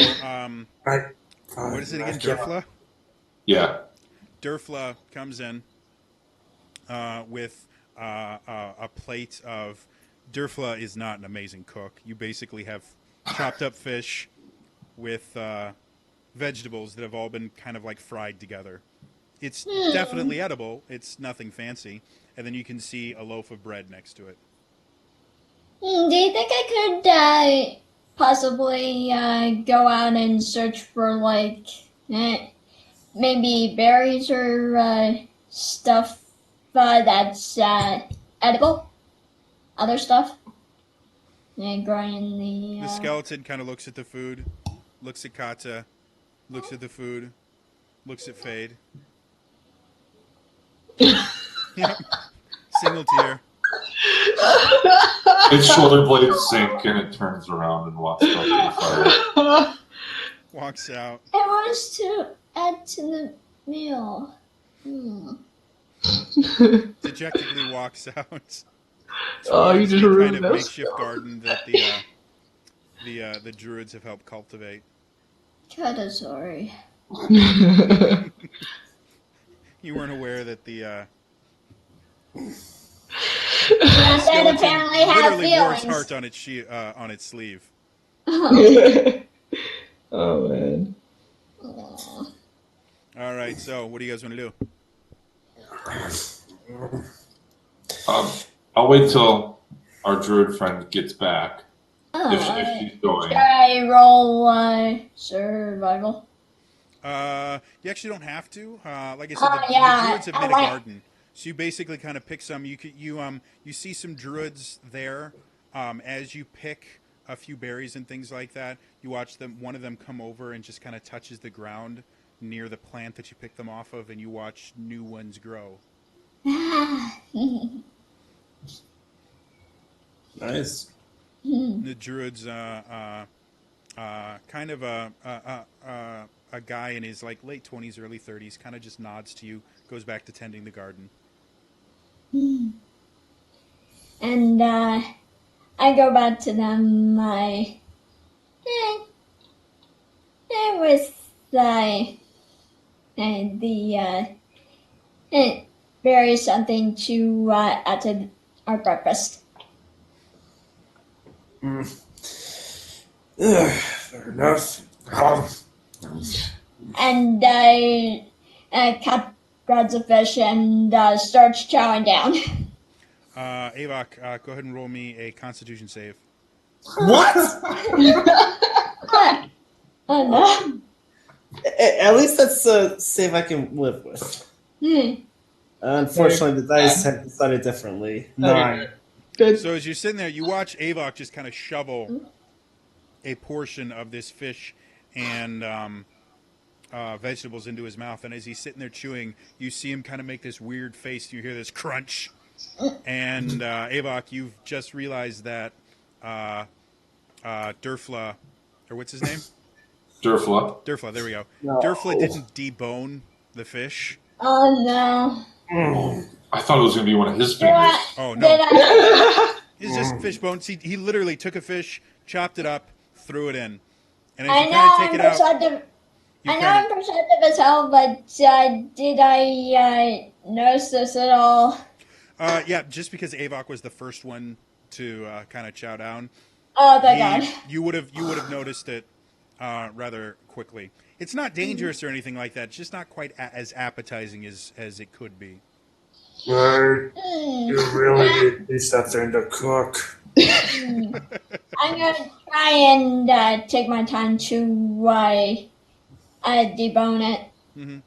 [SPEAKER 2] What
[SPEAKER 1] what is it again? Durfla?
[SPEAKER 4] Yeah.
[SPEAKER 1] Durfla comes in with a plate of. Durfla is not an amazing cook. You basically have chopped up fish with vegetables that have all been kind of like fried together. It's definitely edible. It's nothing fancy. And then you can see a loaf of bread next to it.
[SPEAKER 3] Do you think I could possibly go out and search for like maybe berries or stuff that's edible? Other stuff? Growing in the...
[SPEAKER 1] The skeleton kind of looks at the food, looks at Kata, looks at the food, looks at Fade. Yep. Single tear.
[SPEAKER 4] Its shoulder blades sink, and it turns around and walks up to the fire.
[SPEAKER 1] Walks out.
[SPEAKER 3] It wants to add to the meal.
[SPEAKER 1] Dejectedly walks out.
[SPEAKER 5] Oh, you just
[SPEAKER 1] the
[SPEAKER 5] ruined
[SPEAKER 1] kind of
[SPEAKER 5] this.
[SPEAKER 1] makeshift garden that the druids have helped cultivate.
[SPEAKER 3] Kinda sorry.
[SPEAKER 1] You weren't aware that the
[SPEAKER 3] That
[SPEAKER 1] skeleton
[SPEAKER 3] apparently have
[SPEAKER 1] literally wore its
[SPEAKER 3] feelings.
[SPEAKER 1] heart on its sleeve.
[SPEAKER 5] Oh man.
[SPEAKER 3] Aw.
[SPEAKER 1] All right, so what do you guys want to do?
[SPEAKER 4] I'll wait till our druid friend gets back.
[SPEAKER 3] Oh,
[SPEAKER 4] If she's going.
[SPEAKER 3] should I roll survival?
[SPEAKER 1] You actually don't have to. Like I said, the druids have made a garden, so you basically kind of pick some. You see some druids there. As you pick a few berries and things like that, you watch them. One of them come over and just kind of touches the ground near the plant that you picked them off of, and you watch new ones grow.
[SPEAKER 2] Nice.
[SPEAKER 1] The druid's kind of a guy in his like late 20s, early 30s, kind of just nods to you, goes back to tending the garden.
[SPEAKER 3] And I go back to them. With the berries something to add to our breakfast.
[SPEAKER 2] Fair enough.
[SPEAKER 3] And Cat grabs a fish and starts chowing down.
[SPEAKER 1] Avok, go ahead and roll me a Constitution save.
[SPEAKER 2] What?
[SPEAKER 3] Oh no.
[SPEAKER 2] At least that's a save I can live with. Unfortunately, the dice have decided differently. 9.
[SPEAKER 5] Good.
[SPEAKER 1] So as you're sitting there, you watch Avok just kind of shovel a portion of this fish and vegetables into his mouth. And as he's sitting there chewing, you see him kind of make this weird face. You hear this crunch. And Avok, you've just realized that Durfla, or what's his name?
[SPEAKER 4] Durfla.
[SPEAKER 1] Durfla, there we go.
[SPEAKER 2] No.
[SPEAKER 1] Durfla didn't debone the fish.
[SPEAKER 3] Oh no.
[SPEAKER 4] I thought it was going to be one of his
[SPEAKER 3] Did I,
[SPEAKER 4] fingers.
[SPEAKER 1] Oh,
[SPEAKER 3] did
[SPEAKER 1] no.
[SPEAKER 3] I,
[SPEAKER 1] It's just fish bones. He literally took a fish, chopped it up, threw it in, and as
[SPEAKER 3] I
[SPEAKER 1] you
[SPEAKER 3] know
[SPEAKER 1] kind of take
[SPEAKER 3] I'm
[SPEAKER 1] it out,
[SPEAKER 3] perceptive.
[SPEAKER 1] you
[SPEAKER 3] I know
[SPEAKER 1] kind
[SPEAKER 3] I'm perceptive as hell, but did I notice this at all?
[SPEAKER 1] yeah, just because Avok was the first one to kind of chow down,
[SPEAKER 3] Oh, thank God.
[SPEAKER 1] you would have noticed it rather quickly. It's not dangerous or anything like that. It's just not quite as appetizing as it could be.
[SPEAKER 2] Right. You really
[SPEAKER 3] Yeah.
[SPEAKER 2] need to step there and to cook.
[SPEAKER 3] I'm gonna try and take my time to debone it.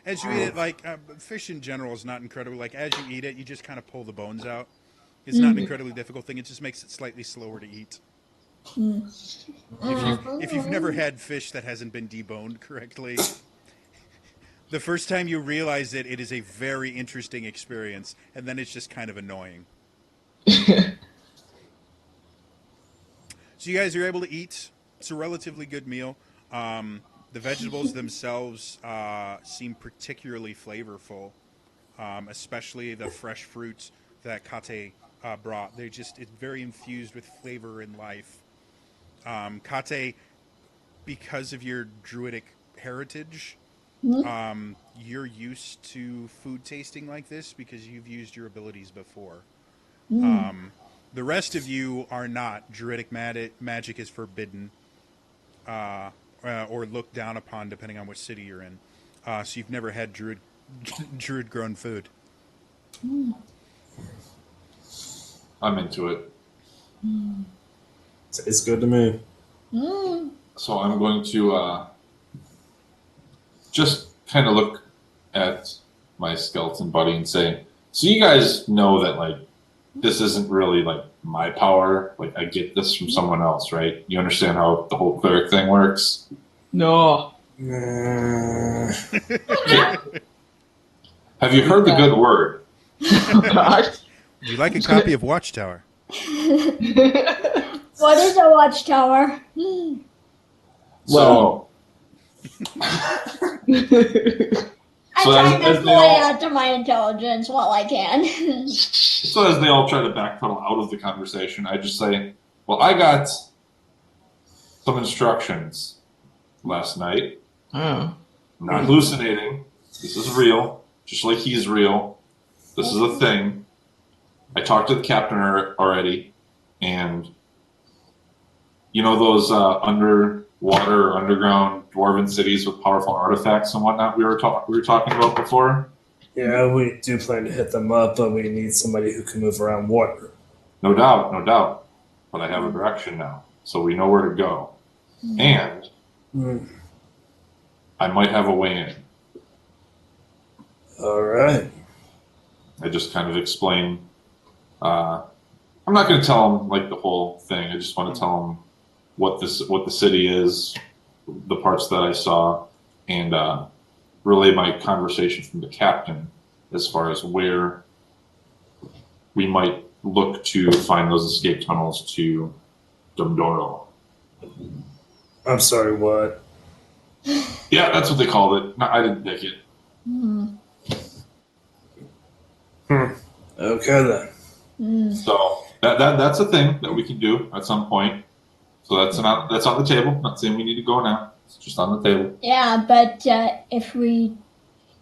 [SPEAKER 1] As you eat it, like fish in general is not incredible. Like as you eat it, you just kind of pull the bones out. It's not an incredibly difficult thing. It just makes it slightly slower to eat. If you've never had fish that hasn't been deboned correctly, the first time you realize it is a very interesting experience, and then it's just kind of annoying. So you guys are able to eat. It's a relatively good meal. The vegetables themselves seem particularly flavorful, especially the fresh fruits that Kate brought. It's very infused with flavor and life. Kate, because of your druidic heritage, you're used to food tasting like this because you've used your abilities before. The rest of you are not. Druidic magic is forbidden or looked down upon, depending on which city you're in. So you've never had druid-grown food.
[SPEAKER 4] I'm into it.
[SPEAKER 2] It's good to me.
[SPEAKER 4] So I'm going to just kind of look at my skeleton buddy and say, so you guys know that, like, this isn't really, like, my power. Like, I get this from someone else, right? You understand how the whole cleric thing works?
[SPEAKER 5] No.
[SPEAKER 4] Have you heard the good word?
[SPEAKER 5] Oh, gosh.
[SPEAKER 1] Would you like a copy of Watchtower?
[SPEAKER 3] What is a watchtower?
[SPEAKER 4] So,
[SPEAKER 3] I'm
[SPEAKER 4] So
[SPEAKER 3] trying
[SPEAKER 4] as
[SPEAKER 3] to
[SPEAKER 4] they
[SPEAKER 3] play
[SPEAKER 4] all-
[SPEAKER 3] out to my intelligence while I can.
[SPEAKER 4] so as they all try to backpedal out of the conversation, I just say, well, I got some instructions last night.
[SPEAKER 5] Oh.
[SPEAKER 4] I'm not hallucinating. This is real, just like he's real. This is a thing. I talked to the captain already, and you know those underwater or underground dwarven cities with powerful artifacts and whatnot we were talking about before?
[SPEAKER 2] Yeah, we do plan to hit them up, but we need somebody who can move around water.
[SPEAKER 4] No doubt, no doubt. But I have a direction now, so we know where to go. And I might have a way in.
[SPEAKER 2] All right.
[SPEAKER 4] I just kind of explain. I'm not going to tell them like the whole thing. I just want to tell them what the city is, the parts that I saw, and relay my conversation from the captain as far as where we might look to find those escape tunnels to Domdoro.
[SPEAKER 2] I'm sorry, what?
[SPEAKER 4] Yeah, that's what they called it. No, I didn't pick it.
[SPEAKER 2] Okay then.
[SPEAKER 4] So that's a thing that we can do at some point. So that's on the table. Not saying we need to go now. It's just on the table.
[SPEAKER 3] Yeah, but if we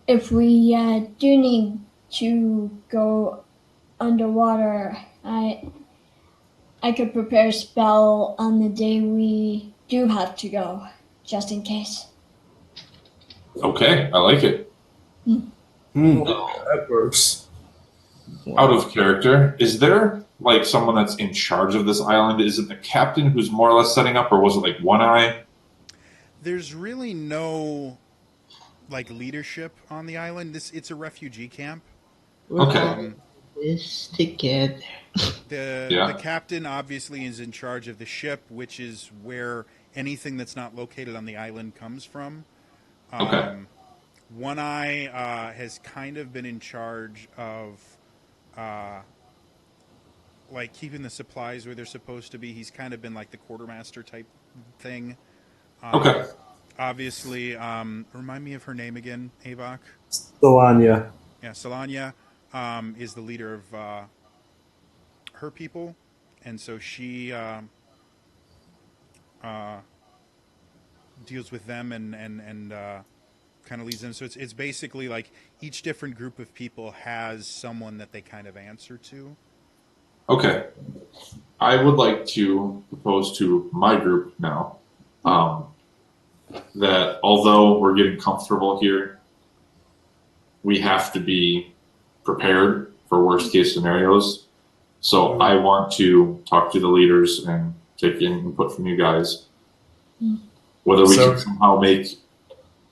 [SPEAKER 3] do need to go underwater, I could prepare a spell on the day we do have to go, just in case.
[SPEAKER 4] Okay, I like it.
[SPEAKER 2] That works.
[SPEAKER 4] Out of character, is there like someone that's in charge of this island? Is it the captain who's more or less setting up, or was it like One Eye?
[SPEAKER 1] There's really no like leadership on the island. It's a refugee camp.
[SPEAKER 5] We're
[SPEAKER 4] Okay.
[SPEAKER 5] all this together.
[SPEAKER 1] The captain obviously is in charge of the ship, which is where anything that's not located on the island comes from.
[SPEAKER 4] Okay.
[SPEAKER 1] One Eye has kind of been in charge of like keeping the supplies where they're supposed to be. He's kind of been like the quartermaster type thing.
[SPEAKER 4] Okay.
[SPEAKER 1] Obviously, remind me of her name again, Avok?
[SPEAKER 2] Solania.
[SPEAKER 1] Yeah, Solania is the leader of her people. and so she deals with them and kind of leads them. So it's basically like each different group of people has someone that they kind of answer to.
[SPEAKER 4] Okay. I would like to propose to my group now that although we're getting comfortable here, we have to be prepared for worst case scenarios. So I want to talk to the leaders and take in input from you guys. Whether we can somehow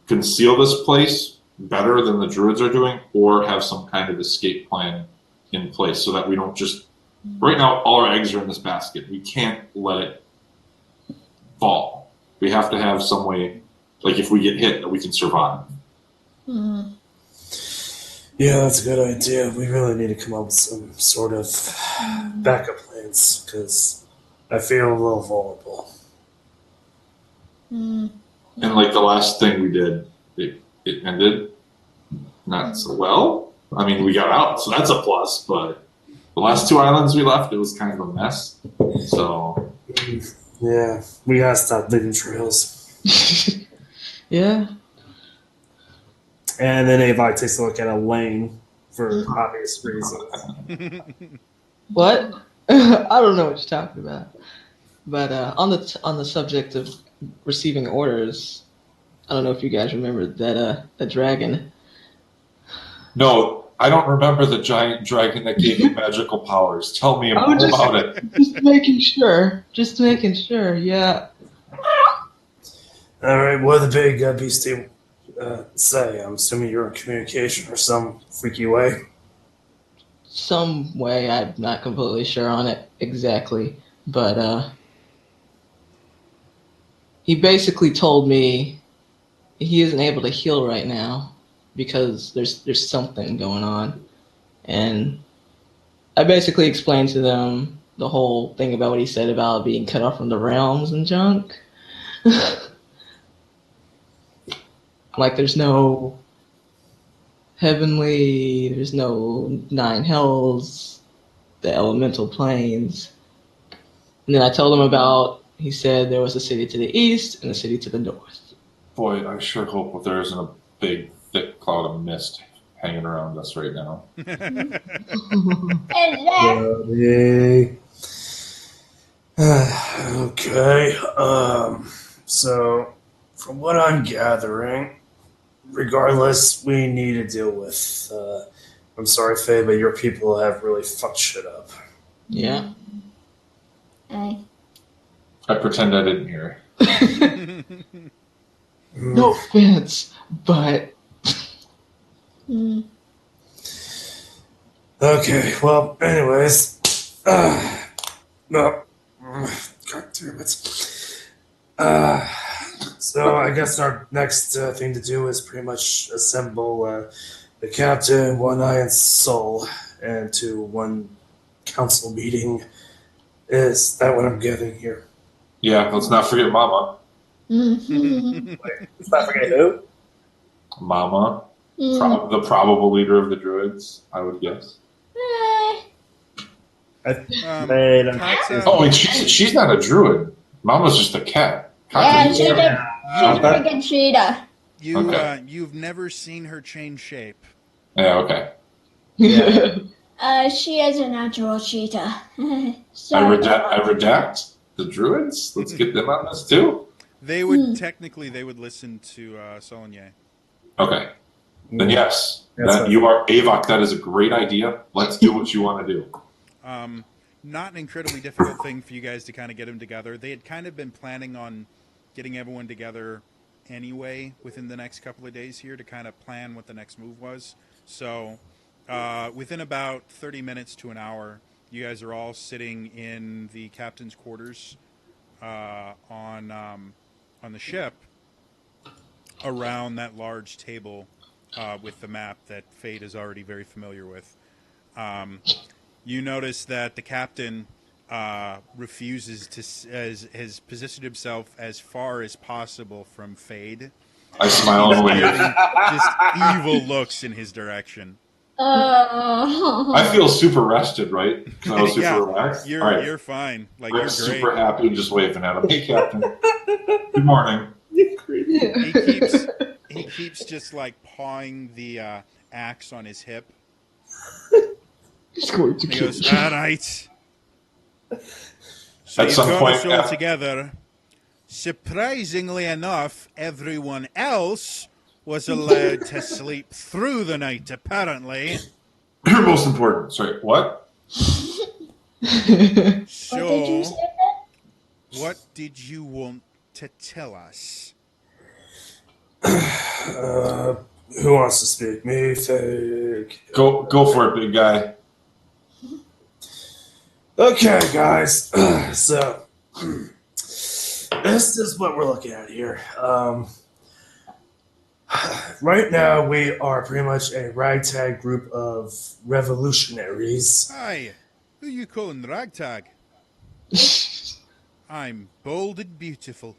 [SPEAKER 4] conceal this place better than the druids are doing, or have some kind of escape plan in place so that we don't just. Right now, all our eggs are in this basket. We can't let it fall. We have to have some way, like if we get hit, that we can survive.
[SPEAKER 3] Mm.
[SPEAKER 2] Yeah, that's a good idea. We really need to come up with some sort of backup plans because I feel a little vulnerable.
[SPEAKER 3] Mm.
[SPEAKER 4] And like the last thing we did, it ended not so well. I mean, we got out, so that's a plus, but the last 2 islands we left, it was kind of a mess. So
[SPEAKER 2] yeah, we gotta stop leaving trails.
[SPEAKER 5] Yeah.
[SPEAKER 2] And then Ava takes a look at Elaine for obvious reasons.
[SPEAKER 5] What? I don't know what you're talking about. But on the subject of receiving orders, I don't know if you guys remember that the dragon.
[SPEAKER 4] no, I don't remember the giant dragon that gave you magical powers. Tell me more about it.
[SPEAKER 5] Just making sure. Just making sure. Yeah.
[SPEAKER 2] All right, what did the big beastie say? I'm assuming you're in communication or some freaky way.
[SPEAKER 5] Some way, I'm not completely sure on it exactly, but he basically told me he isn't able to heal right now because there's something going on, and I basically explained to them the whole thing about what he said about being cut off from the realms and junk. Like there's no heavenly, there's no 9 hells, the elemental planes. And then I told him about, he said there was a city to the east and a city to the north.
[SPEAKER 4] Boy, I sure hope that there isn't a big, thick cloud of mist hanging around us right now.
[SPEAKER 2] Yay. Okay. So, from what I'm gathering, regardless, we need to deal with. I'm sorry, Faye, but your people have really fucked shit up.
[SPEAKER 5] Yeah.
[SPEAKER 3] Aye.
[SPEAKER 4] I pretend I didn't hear.
[SPEAKER 5] No offense, but
[SPEAKER 3] Mm.
[SPEAKER 2] Okay. Well, anyways, no. God damn it. So I guess our next thing to do is pretty much assemble the captain, One Eye, and Soul into one council meeting. Is that what I'm getting here?
[SPEAKER 4] Yeah, let's not forget Mama.
[SPEAKER 2] Let's not forget who?
[SPEAKER 4] Mama,
[SPEAKER 3] Mm.
[SPEAKER 4] the probable leader of the druids, I would guess. Oh, and she's not a druid. Mama's just a cat.
[SPEAKER 3] Yeah,
[SPEAKER 4] Kata's
[SPEAKER 3] she's
[SPEAKER 4] a
[SPEAKER 3] a freaking cheetah.
[SPEAKER 1] You've never seen her change shape.
[SPEAKER 4] Yeah, okay.
[SPEAKER 3] She is a natural cheetah.
[SPEAKER 4] I
[SPEAKER 3] Sorry.
[SPEAKER 4] redact the druids. Let's get them on this too.
[SPEAKER 1] They would technically listen to Soligny.
[SPEAKER 4] Okay. Then yes,
[SPEAKER 2] That's right.
[SPEAKER 4] you are Avok. That is a great idea. Let's do what you want to do.
[SPEAKER 1] Not an incredibly difficult thing for you guys to kind of get them together. They had kind of been planning on getting everyone together anyway within the next couple of days here to kind of plan what the next move was. So within about 30 minutes to an hour, you guys are all sitting in the captain's quarters on the ship around that large table with the map that Fate is already very familiar with. You notice that the captain refuses to has positioned himself as far as possible from Fade.
[SPEAKER 4] I smile and wave.
[SPEAKER 1] Just evil looks in his direction.
[SPEAKER 4] I feel super rested, right? Because I was super
[SPEAKER 1] Yeah,
[SPEAKER 4] relaxed. All right.
[SPEAKER 1] you're fine. Like
[SPEAKER 4] Rick's
[SPEAKER 1] you're great.
[SPEAKER 4] super happy and just waving at him. Hey, Captain. Good morning.
[SPEAKER 1] He keeps just like pawing the axe on his hip.
[SPEAKER 5] It's going to
[SPEAKER 1] And he
[SPEAKER 5] kill
[SPEAKER 1] goes,
[SPEAKER 5] you.
[SPEAKER 1] "All right. So
[SPEAKER 4] At
[SPEAKER 1] you've
[SPEAKER 4] some
[SPEAKER 1] got
[SPEAKER 4] point,
[SPEAKER 1] us all together. Surprisingly enough, everyone else was allowed to sleep through the night. Apparently,
[SPEAKER 4] you're most important. Sorry, what?
[SPEAKER 3] What did you
[SPEAKER 1] so
[SPEAKER 3] say then?
[SPEAKER 1] what did you want to tell us?"
[SPEAKER 2] Who wants to speak? Me, Fake.
[SPEAKER 4] Go for it, big guy.
[SPEAKER 2] Okay, guys. So, this is what we're looking at here. Right now, we are pretty much a ragtag group of revolutionaries.
[SPEAKER 1] Hi, who you calling ragtag? I'm bold and beautiful.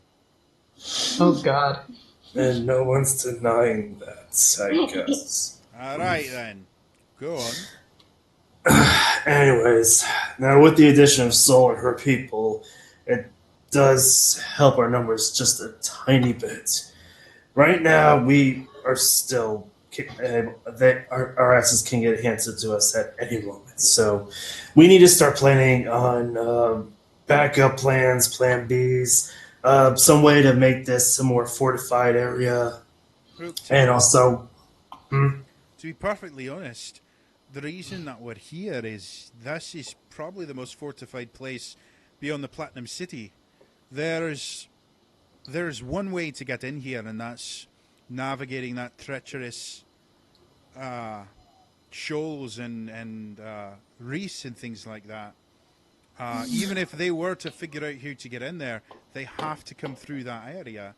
[SPEAKER 5] Oh God.
[SPEAKER 2] And no one's denying that, I guess.
[SPEAKER 1] All right then, go on.
[SPEAKER 2] Anyways, now with the addition of Soul and her people, it does help our numbers just a tiny bit. Right now, we are still our asses can get handed to us at any moment. So we need to start planning on backup plans, Plan Bs, some way to make this a more fortified area,
[SPEAKER 1] Look,
[SPEAKER 2] and also.
[SPEAKER 1] to be perfectly honest, the reason that we're here is this is probably the most fortified place beyond the Platinum City. There's one way to get in here, and that's navigating that treacherous shoals and reefs and things like that. Even if they were to figure out how to get in there, they have to come through that area.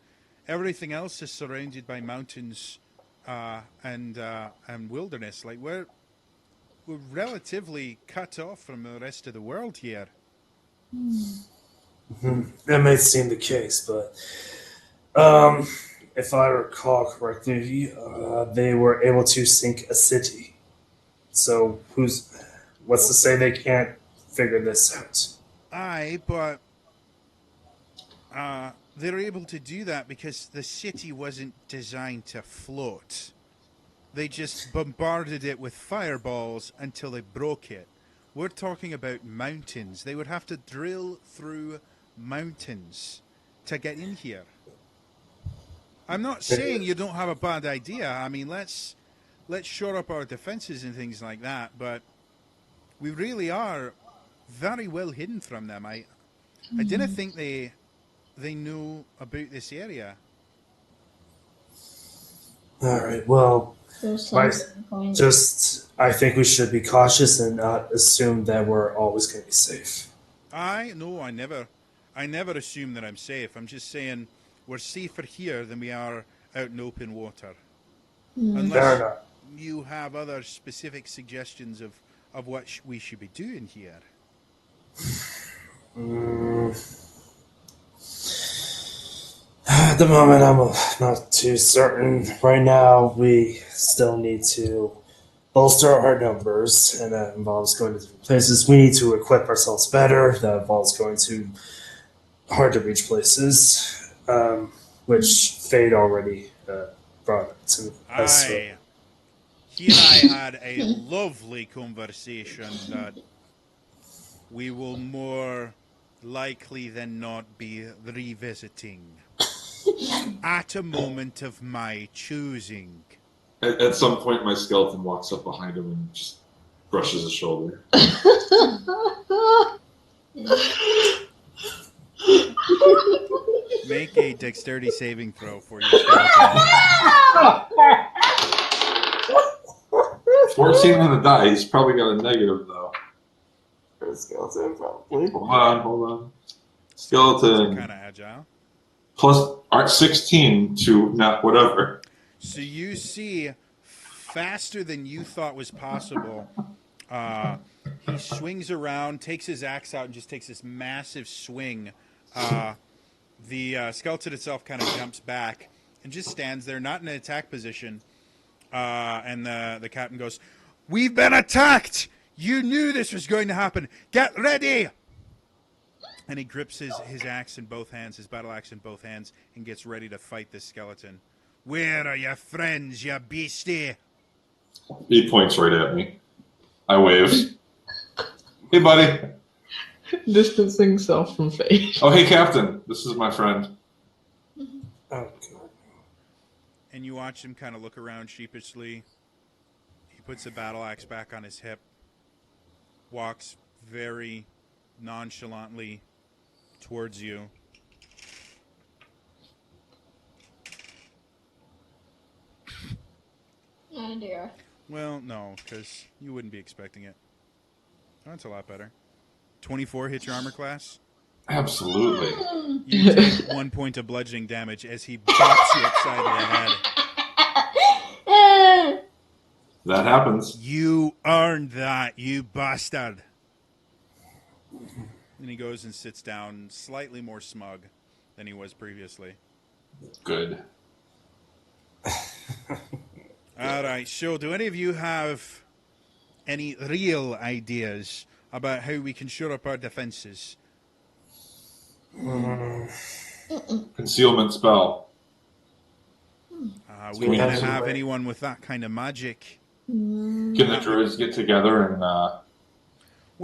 [SPEAKER 1] Everything else is surrounded by mountains and wilderness. Like we're relatively cut off from the rest of the world here.
[SPEAKER 2] That may seem the case, but if I recall correctly, they were able to sink a city. So what's to say they can't figure this out?
[SPEAKER 1] Aye, but they're able to do that because the city wasn't designed to float. They just bombarded it with fireballs until they broke it. We're talking about mountains. They would have to drill through mountains to get in here. I'm not saying you don't have a bad idea. I mean, let's shore up our defenses and things like that, but we really are very well hidden from them. I didn't think they knew about this area.
[SPEAKER 2] All right. Well,
[SPEAKER 3] There's some point.
[SPEAKER 2] I think we should be cautious and not assume that we're always going to be safe.
[SPEAKER 1] I never assume that I'm safe. I'm just saying we're safer here than we are out in open water.
[SPEAKER 2] Fair
[SPEAKER 1] Unless
[SPEAKER 2] enough.
[SPEAKER 1] you have other specific suggestions of what we should be doing here.
[SPEAKER 2] At the moment, I'm not too certain. Right now, we still need to bolster our numbers, and that involves going to different places. We need to equip ourselves better. That involves going to hard to reach places, which Fade already brought up to us.
[SPEAKER 1] He and I had a lovely conversation that we will more likely than not be revisiting at a moment of my choosing.
[SPEAKER 4] At some point, my skeleton walks up behind him and just brushes his shoulder.
[SPEAKER 1] Make a dexterity saving throw for your skeleton.
[SPEAKER 4] 14 on the die. He's probably got a negative, though.
[SPEAKER 2] Skeleton, probably.
[SPEAKER 4] Hold on.
[SPEAKER 1] Skeletons
[SPEAKER 4] Skeleton.
[SPEAKER 1] are kind of agile.
[SPEAKER 4] Plus 16 to not whatever.
[SPEAKER 1] So you see, faster than you thought was possible, he swings around, takes his axe out, and just takes this massive swing. The skeleton itself kind of jumps back and just stands there, not in an attack position. And the captain goes, We've been attacked! You knew this was going to happen! Get ready! And he grips his axe in both hands, his battle axe in both hands, and gets ready to fight this skeleton. Where are your friends, you beastie?
[SPEAKER 4] He points right at me. I wave. Hey, buddy.
[SPEAKER 5] Distancing self from fate.
[SPEAKER 4] Oh, hey, Captain. This is my friend.
[SPEAKER 2] Oh, God.
[SPEAKER 1] And you watch him kind of look around sheepishly. He puts the battle axe back on his hip, walks very nonchalantly towards you.
[SPEAKER 3] Oh dear.
[SPEAKER 1] Well, no, because you wouldn't be expecting it. That's a lot better. 24 hits your armor class.
[SPEAKER 4] Absolutely.
[SPEAKER 1] You take 1 point of bludgeoning damage as he bops you upside the head.
[SPEAKER 4] That happens.
[SPEAKER 1] You earned that, you bastard. And he goes and sits down, slightly more smug than he was previously.
[SPEAKER 4] Good.
[SPEAKER 1] All right, so do any of you have any real ideas about how we can shore up our defenses?
[SPEAKER 4] Concealment spell.
[SPEAKER 1] We
[SPEAKER 2] We
[SPEAKER 1] don't
[SPEAKER 2] have
[SPEAKER 1] have
[SPEAKER 2] to-
[SPEAKER 1] anyone with that kind of magic.
[SPEAKER 4] Can the druids get together and
[SPEAKER 1] Well,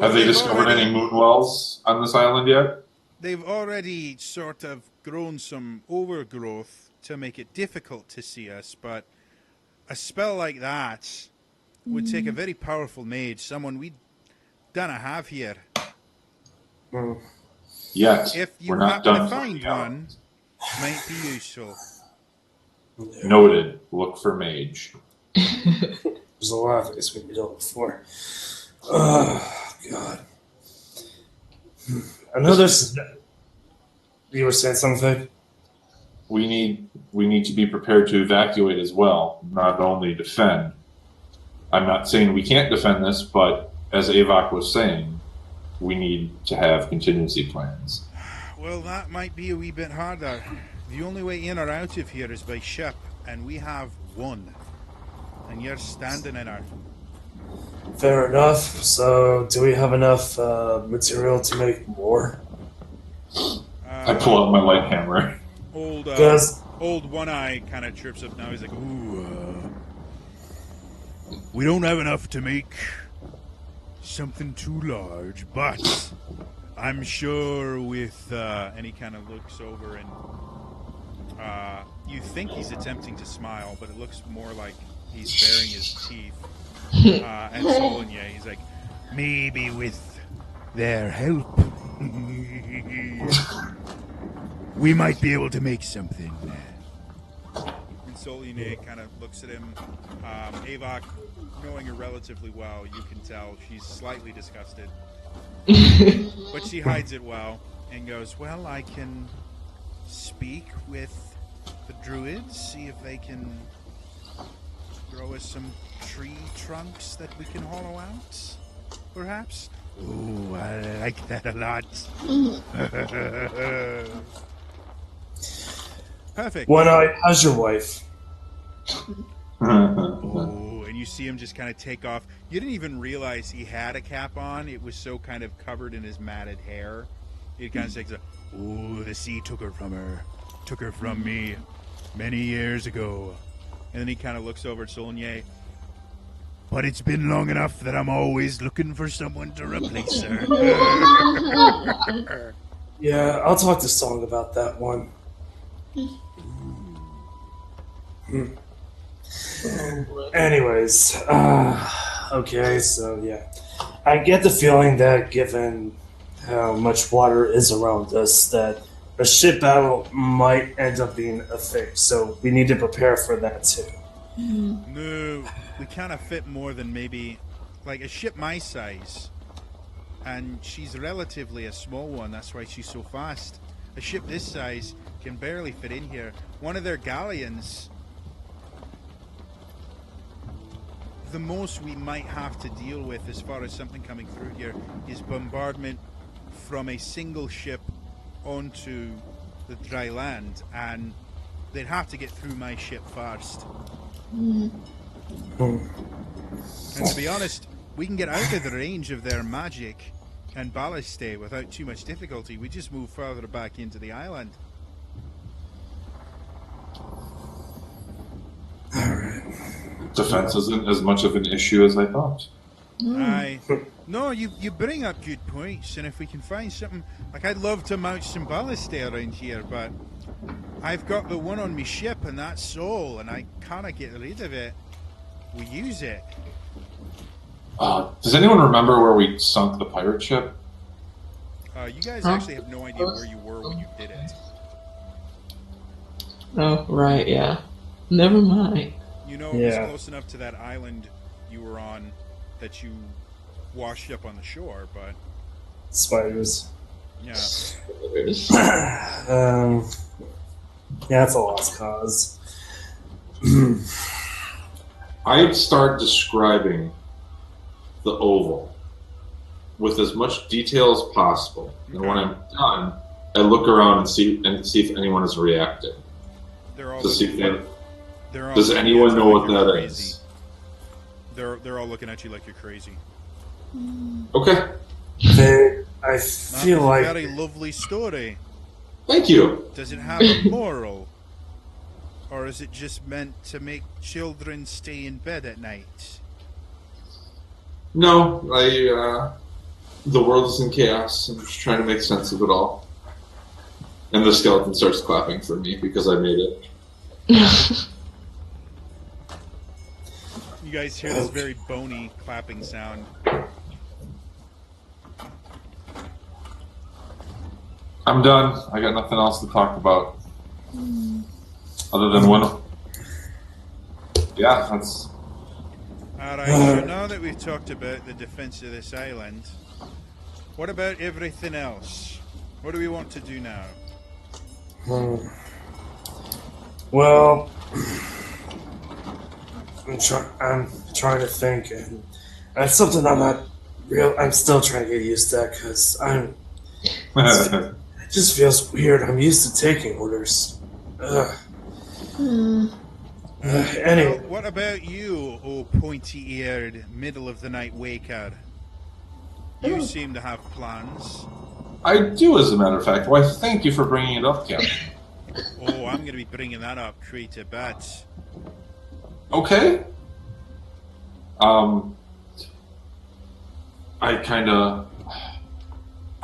[SPEAKER 4] have they
[SPEAKER 1] they've
[SPEAKER 4] discovered
[SPEAKER 1] already-
[SPEAKER 4] any moon wells on this island yet?
[SPEAKER 1] They've already sort of grown some overgrowth to make it difficult to see us, but a spell like that would take a very powerful mage, someone we don't have here.
[SPEAKER 2] Mm.
[SPEAKER 4] Yet.
[SPEAKER 1] If you
[SPEAKER 4] We're not
[SPEAKER 1] happen to
[SPEAKER 4] done
[SPEAKER 1] find
[SPEAKER 4] finding out.
[SPEAKER 1] one, might be useful.
[SPEAKER 4] Noted. Look for mage.
[SPEAKER 2] There's a lot of things we can do before. Oh, God. I know there's... You were saying something?
[SPEAKER 4] We need to be prepared to evacuate as well, not only defend. I'm not saying we can't defend this, but as Avok was saying, we need to have contingency plans.
[SPEAKER 1] Well, that might be a wee bit harder. The only way in or out of here is by ship, and we have one. And you're standing in her.
[SPEAKER 2] Fair enough. So, do we have enough material to make more?
[SPEAKER 4] I pull out my light hammer.
[SPEAKER 2] Because
[SPEAKER 1] Old One Eye kind of trips up now. He's like, ooh, we don't have enough to make something too large, but I'm sure with, and he kind of looks over and, you think he's attempting to smile, but it looks more like he's baring his teeth, at Solonye. He's like, maybe with their help, we might be able to make something. And Solonye kind of looks at him. Avok, knowing her relatively well, you can tell she's slightly disgusted. But she hides it well and goes, well, I can speak with the druids, see if they can grow us some tree trunks that we can hollow out, perhaps? Ooh, I like that a lot. Perfect.
[SPEAKER 2] One Eye, how's your wife?
[SPEAKER 1] Oh, and you see him just kind of take off. You didn't even realize he had a cap on. It was so kind of covered in his matted hair. He kind of takes a, oh, the sea took her from me many years ago. And then he kind of looks over at Solonye. But it's been long enough that I'm always looking for someone to replace her.
[SPEAKER 2] Yeah, I'll talk to Song about that one. Anyways, okay, so yeah. I get the feeling that given how much water is around us, that a ship battle might end up being a thing, so we need to prepare for that too.
[SPEAKER 1] No, we kind of fit more than maybe, like a ship my size. And she's relatively a small one, that's why she's so fast. A ship this size can barely fit in here. One of their galleons, the most we might have to deal with as far as something coming through here is bombardment from a single ship onto the dry land, and they'd have to get through my ship first. Kind And to be honest, we can get out of the range of their magic and ballistae without too much difficulty. We just move further back into the island.
[SPEAKER 4] Defense isn't as much of an issue as I thought.
[SPEAKER 1] Aye. No, you bring up good points, and if we can find something... Like, I'd love to mount some ballistae around here, but I've got the one on my ship, and that's Soul, and I can't get rid of it. We use it.
[SPEAKER 4] Does anyone remember where we sunk the pirate ship?
[SPEAKER 1] You guys actually have no idea where you were when you did it.
[SPEAKER 5] Oh, right, yeah. Never mind.
[SPEAKER 1] You know, it was close enough to that island you were on that you washed up on the shore, but...
[SPEAKER 2] Spiders.
[SPEAKER 1] Yeah.
[SPEAKER 2] Yeah, it's a lost cause.
[SPEAKER 4] I'd start describing the oval with as much detail as possible. And when I'm done, I look around and see if anyone is reacting.
[SPEAKER 1] They're all
[SPEAKER 4] Does
[SPEAKER 1] looking
[SPEAKER 4] anyone
[SPEAKER 1] at you
[SPEAKER 4] know
[SPEAKER 1] like
[SPEAKER 4] what
[SPEAKER 1] you're
[SPEAKER 4] that
[SPEAKER 1] crazy.
[SPEAKER 4] is?
[SPEAKER 1] They're all looking at you like you're crazy.
[SPEAKER 4] Okay.
[SPEAKER 2] I feel
[SPEAKER 1] That's
[SPEAKER 2] like
[SPEAKER 1] a very lovely story.
[SPEAKER 4] Thank you.
[SPEAKER 1] Does it have a moral? Or is it just meant to make children stay in bed at night?
[SPEAKER 4] No, the world is in chaos. I'm just trying to make sense of it all. And the skeleton starts clapping for me because I made it.
[SPEAKER 1] You guys hear this very bony clapping sound.
[SPEAKER 4] I'm done. I got nothing else to talk about. Other than one. Yeah, that's...
[SPEAKER 1] Alright, so now that we've talked about the defense of this island, what about everything else? What do we want to do now?
[SPEAKER 2] well, I'm trying to think, and that's something I'm still trying to get used to that, because it just feels weird. I'm used to taking orders. Anyway.
[SPEAKER 1] What about you, oh pointy-eared, middle-of-the-night waker? You seem to have plans.
[SPEAKER 4] I do, as a matter of fact. Why, thank you for bringing it up, Captain.
[SPEAKER 1] Oh, I'm going to be bringing that up quite a bit.
[SPEAKER 4] Okay. I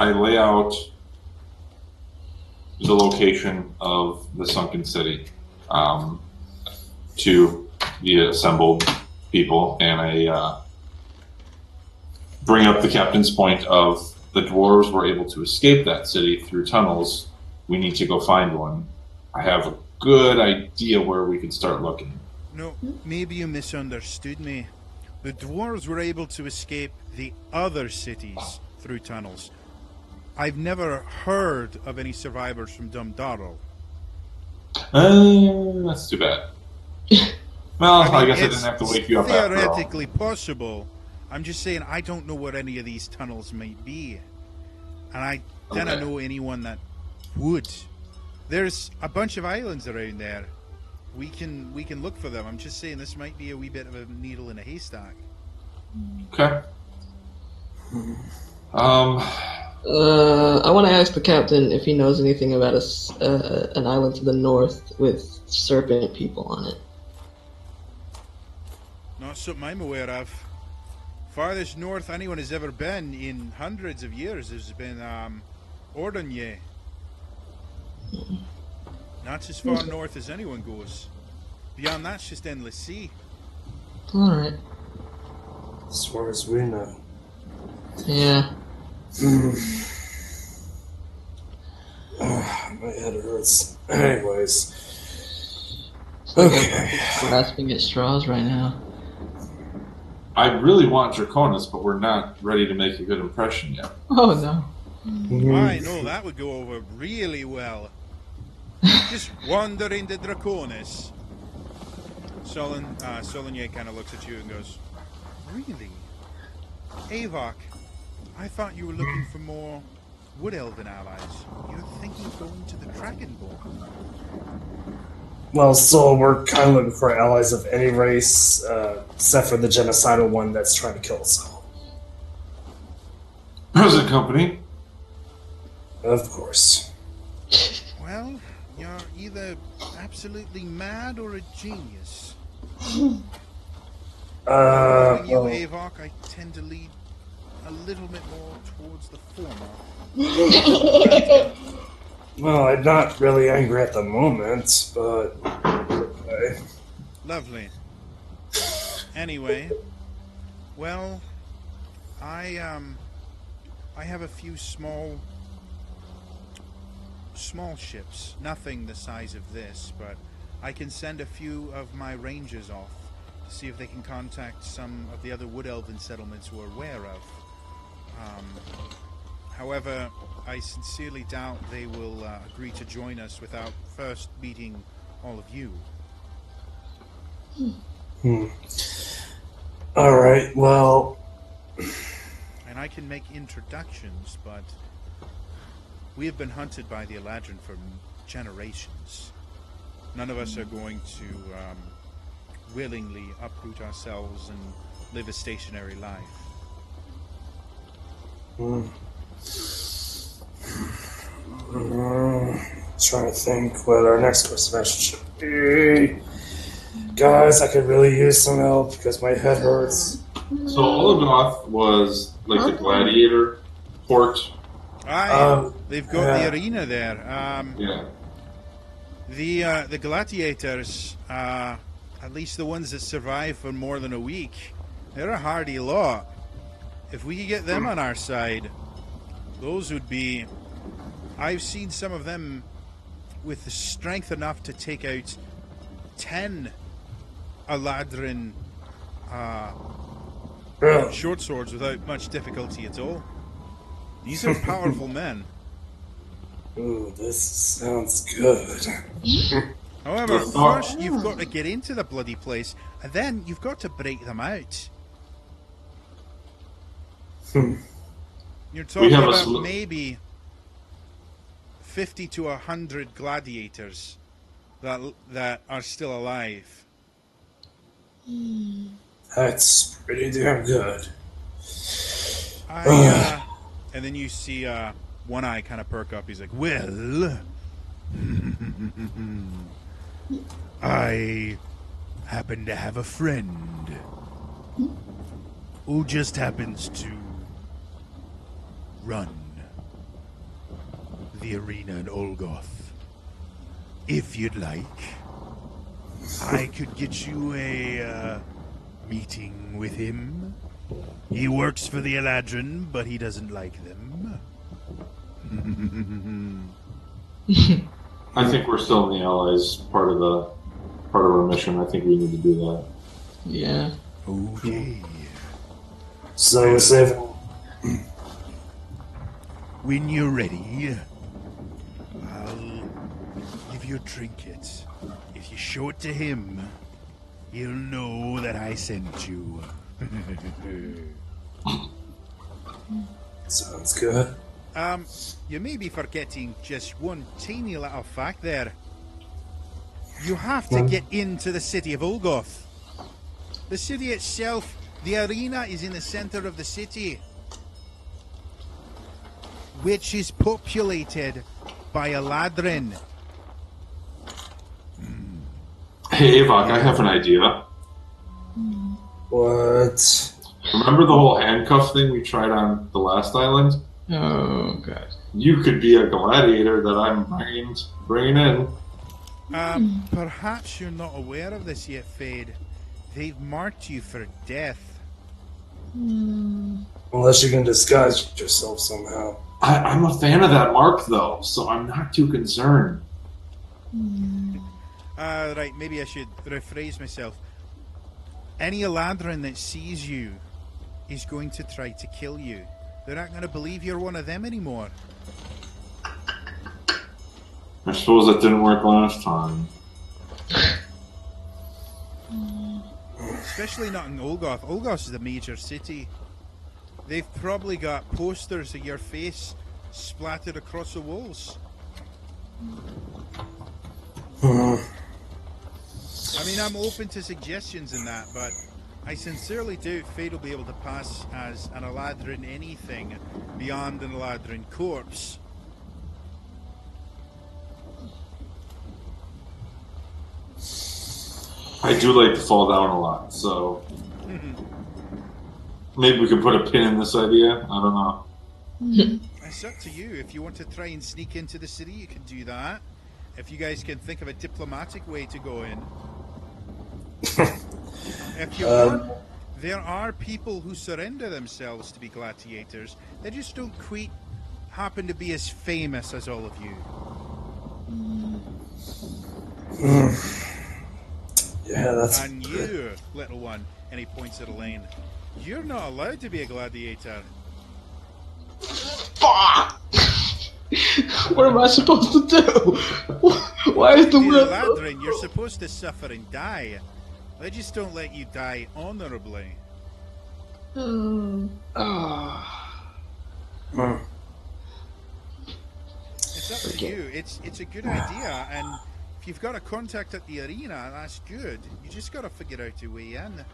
[SPEAKER 4] lay out the location of the sunken city to the assembled people, and I bring up the captain's point of the dwarves were able to escape that city through tunnels. We need to go find one. I have a good idea where we could start looking.
[SPEAKER 1] No, maybe you misunderstood me. The dwarves were able to escape the other cities through tunnels. I've never heard of any survivors from Dumdarrow.
[SPEAKER 4] That's too bad. Well, I guess I didn't have to wake you up after all.
[SPEAKER 1] Theoretically possible. I'm just saying I don't know what any of these tunnels might be. And I don't know anyone that would. There's a bunch of islands around there. We can look for them. I'm just saying this might be a wee bit of a needle in a haystack.
[SPEAKER 4] Okay.
[SPEAKER 5] I want to ask the captain if he knows anything about an island to the north with serpent people on it.
[SPEAKER 1] Not something I'm aware of. Farthest north anyone has ever been in hundreds of years has been Ordonye. That's as far north as anyone goes. Beyond that's just endless sea.
[SPEAKER 5] Alright.
[SPEAKER 2] As far as we know.
[SPEAKER 5] Yeah.
[SPEAKER 2] My head hurts. Anyways.
[SPEAKER 5] It's like
[SPEAKER 2] Okay.
[SPEAKER 5] I'm grasping at straws right now.
[SPEAKER 4] I really want Draconis, but we're not ready to make a good impression yet.
[SPEAKER 5] Oh no.
[SPEAKER 1] I know that would go over really well. Just wander into Draconis. Solonier kind of looks at you and goes, "Really? Avok, I thought you were looking for more Wood Elven allies. You're thinking of going to the Dragonborn."
[SPEAKER 2] Well, so we're kind of looking for allies of any race, except for the genocidal one that's trying to kill us all.
[SPEAKER 4] Present company.
[SPEAKER 2] Of course.
[SPEAKER 1] Well, you're either absolutely mad or a genius. Knowing you,
[SPEAKER 2] Well,
[SPEAKER 1] Avok, I tend to lead a little bit more towards the former.
[SPEAKER 2] well, I'm not really angry at the moment, but okay.
[SPEAKER 1] Lovely. Anyway, well, I have a few small ships. Nothing the size of this, but I can send a few of my rangers off to see if they can contact some of the other Wood Elven settlements we're aware of. However, I sincerely doubt they will agree to join us without first meeting all of you.
[SPEAKER 2] Alright, well,
[SPEAKER 1] And I can make introductions, but we have been hunted by the Eladrin for generations. None of us are going to willingly uproot ourselves and live a stationary life.
[SPEAKER 2] Trying to think what our next course of action should be. Guys, I could really use some help because my head hurts.
[SPEAKER 4] So Olgoth was like the gladiator port.
[SPEAKER 1] They've got the arena there.
[SPEAKER 4] Yeah.
[SPEAKER 1] The gladiators, at least the ones that survive for more than a week, they're a hardy lot. If we could get them on our side, those would be... I've seen some of them with the strength enough to take out 10 Eladrin short swords without much difficulty at all. These are powerful men.
[SPEAKER 2] Ooh, this sounds good.
[SPEAKER 1] However, first you've got to get into the bloody place, and then you've got to break them out. You're talking about maybe 50 to 100 gladiators that are still alive.
[SPEAKER 2] That's pretty damn good.
[SPEAKER 1] And then you see one eye kind of perk up. He's like, well, I happen to have a friend who just happens to run the arena in Olgoth. If you'd like, I could get you a meeting with him. He works for the Eladrin, but he doesn't like them.
[SPEAKER 4] I think we're still in the Allies part of our mission. I think we need to do that.
[SPEAKER 5] Yeah.
[SPEAKER 1] Okay.
[SPEAKER 2] So, saving.
[SPEAKER 1] When you're ready, I'll give you a trinket. If you show it to him, he'll know that I sent you.
[SPEAKER 2] Sounds good.
[SPEAKER 1] You may be forgetting just one teeny little fact there. You have to get into the city of Olgoth. The city itself, the arena is in the center of the city, which is populated by Eladrin.
[SPEAKER 4] Hey, Avok, I have an idea.
[SPEAKER 2] What?
[SPEAKER 4] Remember the whole handcuff thing we tried on the last island?
[SPEAKER 5] Oh, God.
[SPEAKER 4] You could be a gladiator that I'm bringing in.
[SPEAKER 1] Perhaps you're not aware of this yet, Fade. They've marked you for death.
[SPEAKER 2] Unless you can disguise yourself somehow.
[SPEAKER 4] I'm a fan of that mark, though, so I'm not too concerned.
[SPEAKER 1] Right, maybe I should rephrase myself. Any Eladrin that sees you is going to try to kill you. They're not going to believe you're one of them anymore.
[SPEAKER 4] I suppose that didn't work last time.
[SPEAKER 1] Especially not in Olgoth. Olgoth is a major city. They've probably got posters of your face splattered across the walls. I mean, I'm open to suggestions in that, but I sincerely doubt Fate will be able to pass as an Eladrin anything beyond an Eladrin corpse.
[SPEAKER 4] I do like to fall down a lot, so maybe we could put a pin in this idea. I don't know.
[SPEAKER 1] It's up to you. If you want to try and sneak into the city, you can do that. If you guys can think of a diplomatic way to go in. If you want, there are people who surrender themselves to be gladiators. They just don't quite happen to be as famous as all of you.
[SPEAKER 2] Yeah, that's.
[SPEAKER 1] And you, little one, and he points at Elaine, you're not allowed to be a gladiator.
[SPEAKER 5] Fuck! What am I supposed to do? Why is the
[SPEAKER 1] You're
[SPEAKER 5] world...
[SPEAKER 1] Eladrin, you're supposed to suffer and die. They just don't let you die honorably.
[SPEAKER 2] Hmm.
[SPEAKER 1] It's up to you. It's a good idea, and if you've got a contact at the arena, that's good. You just got to figure out a way in.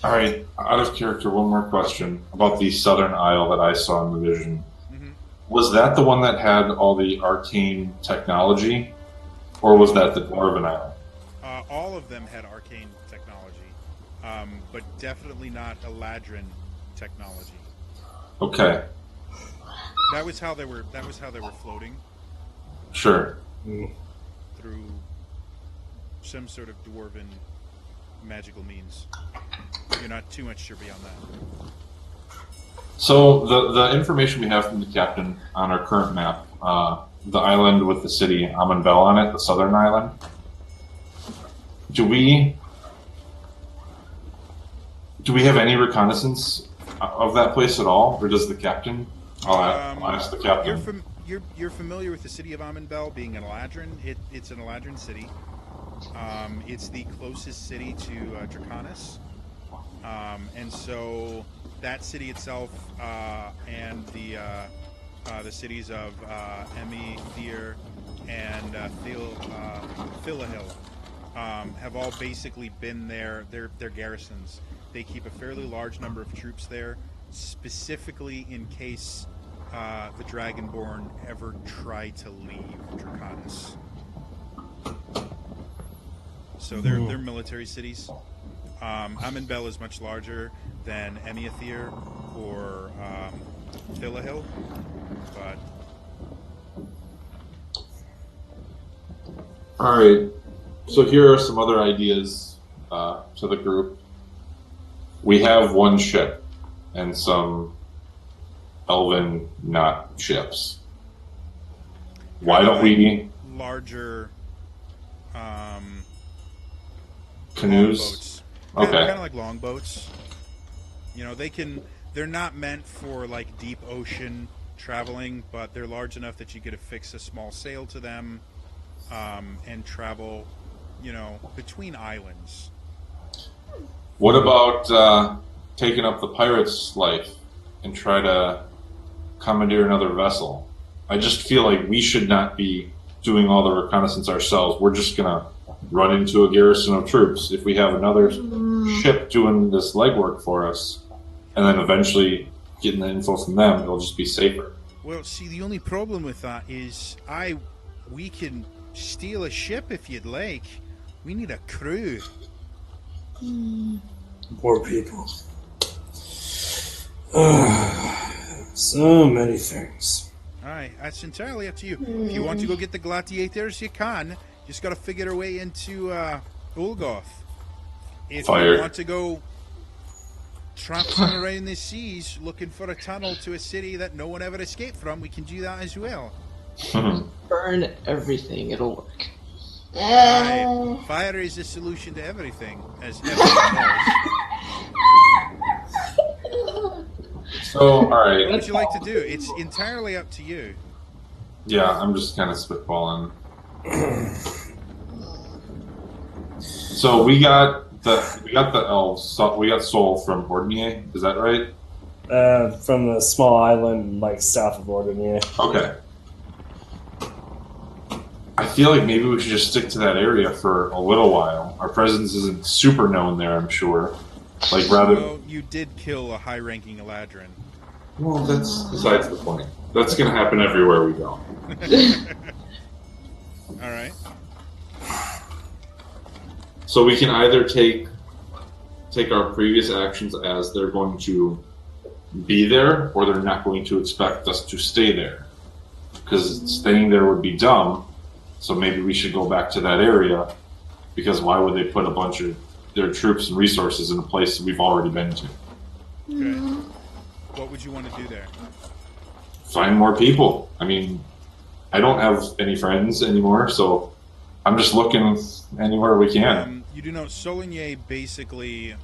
[SPEAKER 4] All right, out of character, one more question about the Southern Isle that I saw in the vision.
[SPEAKER 1] Mm-hmm.
[SPEAKER 4] Was that the one that had all the arcane technology, or was that the Dwarven Isle?
[SPEAKER 1] All of them had arcane technology, but definitely not Eladrin technology.
[SPEAKER 4] Okay,
[SPEAKER 1] That was how they were floating
[SPEAKER 4] sure.
[SPEAKER 1] through some sort of dwarven magical means. You're not too much sure beyond that.
[SPEAKER 4] So the information we have from the captain on our current map, the island with the city Amun Bell on it, the southern island. Do we have any reconnaissance of that place at all, or does the captain? I'll ask the captain.
[SPEAKER 1] You're familiar with the city of Amun Bell being an Eladrin. It's an Eladrin city. It's the closest city to Draconis. And so that city itself and the cities of Emi, Thir, and Philahil have all basically been their garrisons. They keep a fairly large number of troops there, specifically in case the Dragonborn ever try to leave Draconis. So they're military cities. Amun Bell is much larger than Emiathir or Philahil, but
[SPEAKER 4] All right. So here are some other ideas to the group. We have one ship and some elven not ships. Why don't we
[SPEAKER 1] larger
[SPEAKER 4] canoes?
[SPEAKER 1] longboats?
[SPEAKER 4] Okay.
[SPEAKER 1] Kind of like longboats. You know, they're not meant for like deep ocean traveling, but they're large enough that you could affix a small sail to them and travel, you know, between islands.
[SPEAKER 4] What about taking up the pirate's life and try to commandeer another vessel? I just feel like we should not be doing all the reconnaissance ourselves. We're just going to run into a garrison of troops. If we have another ship doing this legwork for us, and then eventually getting the info from them, it'll just be safer.
[SPEAKER 1] Well, see, the only problem with that is we can steal a ship if you'd like. We need a crew.
[SPEAKER 2] Poor people. So many things.
[SPEAKER 1] Alright, that's entirely up to you. If you want to go get the gladiators, you can. Just got to figure a way into Ulgoth. If you want to go tramping around the seas looking for a tunnel to a city that no one ever escaped from, we can do that as well.
[SPEAKER 5] Burn everything, it'll work.
[SPEAKER 1] Aye, fire is the solution to everything, as everyone knows.
[SPEAKER 4] So, all right.
[SPEAKER 1] What would you like to do? It's entirely up to you.
[SPEAKER 4] Yeah, I'm just kind of spitballing. So we got the elves. So we got Soul from Ordinier. Is that right?
[SPEAKER 2] From the small island like south of Ordinier.
[SPEAKER 4] Okay. I feel like maybe we should just stick to that area for a little while. Our presence isn't super known there, I'm sure. Like, rather...
[SPEAKER 1] Well, you did kill a high-ranking Eladrin.
[SPEAKER 4] Well, that's besides the point. That's going to happen everywhere we go.
[SPEAKER 1] All right.
[SPEAKER 4] So we can either take our previous actions as they're going to be there, or they're not going to expect us to stay there. Because staying there would be dumb, so maybe we should go back to that area, because why would they put a bunch of their troops and resources in a place that we've already been to?
[SPEAKER 1] Okay. What would you want to do there?
[SPEAKER 4] Find more people. I mean, I don't have any friends anymore, so I'm just looking anywhere we can.
[SPEAKER 1] You do know Soligny basically,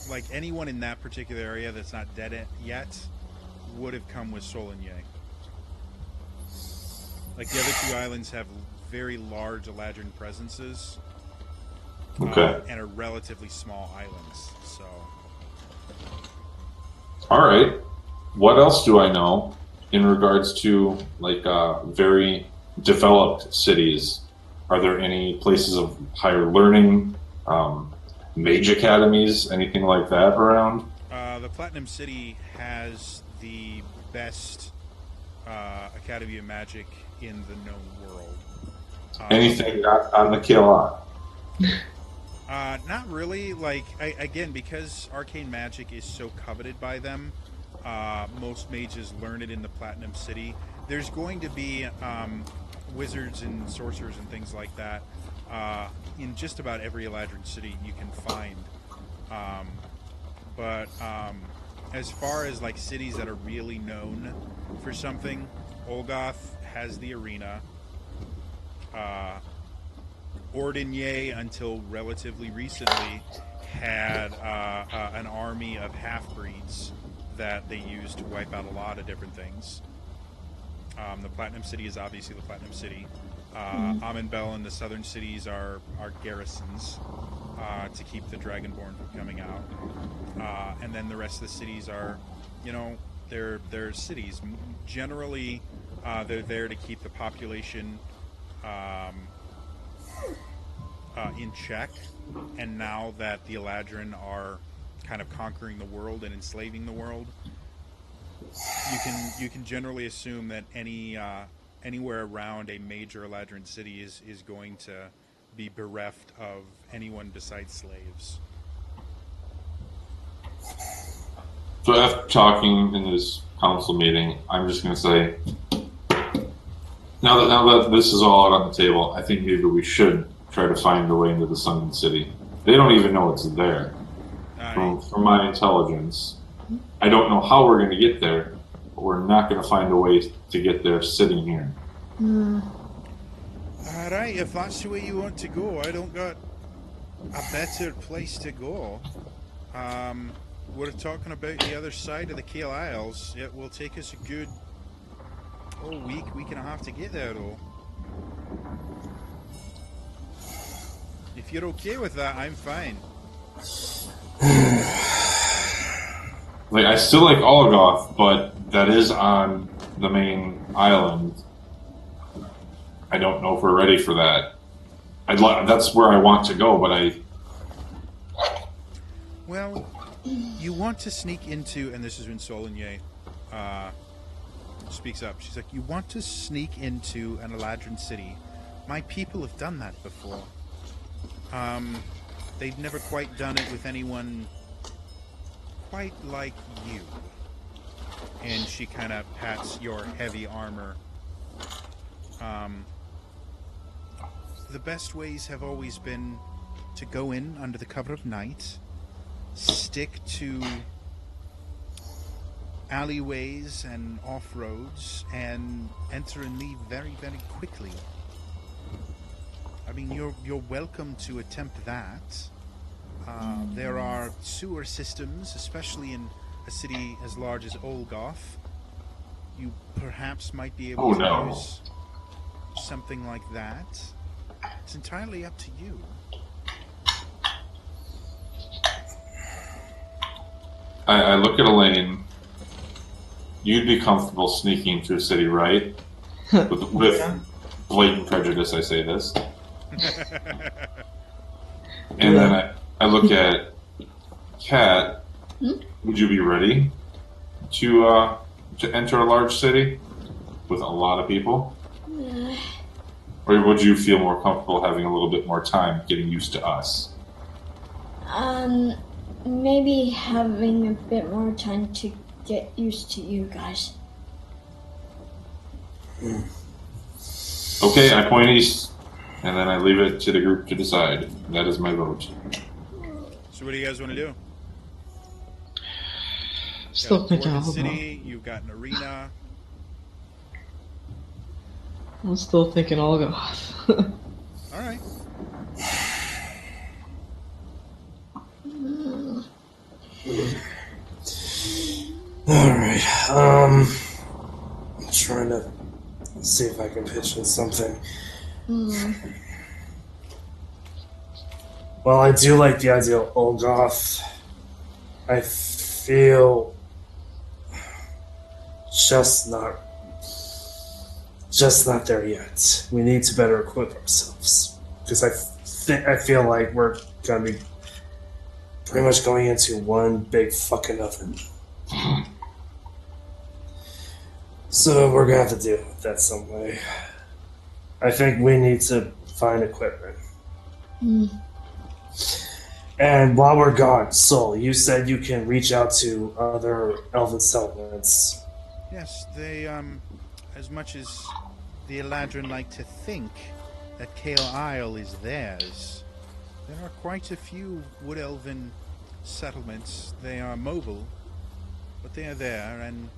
[SPEAKER 1] like anyone in that particular area that's not dead yet, would have come with Soligny. Like the other two islands have very large Eladrin presences,
[SPEAKER 4] Okay.
[SPEAKER 1] and are relatively small islands. So,
[SPEAKER 4] All right. What else do I know in regards to like very developed cities? Are there any places of higher learning, mage academies, anything like that around?
[SPEAKER 1] the Platinum City has the best Academy of Magic in the known world.
[SPEAKER 4] Anything not on the Kael?
[SPEAKER 1] Not really. Like, again, because arcane magic is so coveted by them, most mages learn it in the Platinum City. There's going to be wizards and sorcerers and things like that in just about every Eladrin city you can find. But as far as like cities that are really known for something, Olgoth has the arena. Ordinier, until relatively recently, had an army of half-breeds that they used to wipe out a lot of different things. The Platinum City is obviously the Platinum City. Amenbel and the southern cities are garrisons to keep the Dragonborn from coming out. And then the rest of the cities are, they're cities. Generally, they're there to keep the population in check. And now that the Eladrin are kind of conquering the world and enslaving the world, you can generally assume that anywhere around a major Eladrin city is going to be bereft of anyone besides slaves.
[SPEAKER 4] So after talking in this council meeting, I'm just going to say, now that this is all out on the table, I think maybe we should try to find a way into the Sun City. They don't even know it's there. From my intelligence, I don't know how we're going to get there, but we're not going to find a way to get there sitting here.
[SPEAKER 1] Alright, if that's the way you want to go, I don't got a better place to go. We're talking about the other side of the Kael Isles. It will take us a good week and a half to get there, though. If you're okay with that, I'm fine.
[SPEAKER 4] Like, I still like Olgoth, but that is on the main island. I don't know if we're ready for that. That's where I want to go, but
[SPEAKER 1] Well, you want to sneak into, and this is when Soligny speaks up. She's like, you want to sneak into an Eladrin city. My people have done that before. They've never quite done it with anyone quite like you. And she kind of pats your heavy armor. The best ways have always been to go in under the cover of night, stick to alleyways and off-roads, and enter and leave very, very quickly. I mean, you're welcome to attempt that. There are sewer systems, especially in a city as large as Olgoth. You perhaps might be able to use something like that. It's entirely up to you.
[SPEAKER 4] I look at Elaine. You'd be comfortable sneaking into a city, right? With blatant prejudice I say this. And then I look at Kat. Would you be ready to enter a large city with a lot of people? Or would you feel more comfortable having a little bit more time getting used to us?
[SPEAKER 3] Maybe having a bit more time to get used to you guys.
[SPEAKER 4] Okay, I point east, and then I leave it to the group to decide. That is my vote.
[SPEAKER 1] So what do you guys want to do?
[SPEAKER 5] Still
[SPEAKER 1] Got a
[SPEAKER 5] thinking
[SPEAKER 1] important
[SPEAKER 5] all about.
[SPEAKER 1] city. You've got an arena.
[SPEAKER 5] I'm still thinking all goth.
[SPEAKER 1] All right.
[SPEAKER 2] Alright, I'm trying to see if I can pitch in something. Well, I do like the idea of Olgoth. I feel just not there yet. We need to better equip ourselves because I feel like we're gonna be pretty much going into one big fucking oven. So we're gonna have to deal with that some way. I think we need to find equipment. And while we're gone, Sol, you said you can reach out to other elven settlements.
[SPEAKER 1] Yes, they, as much as the Eladrin like to think that Kael Isle is theirs, there are quite a few wood elven settlements. They are mobile, but they are there, and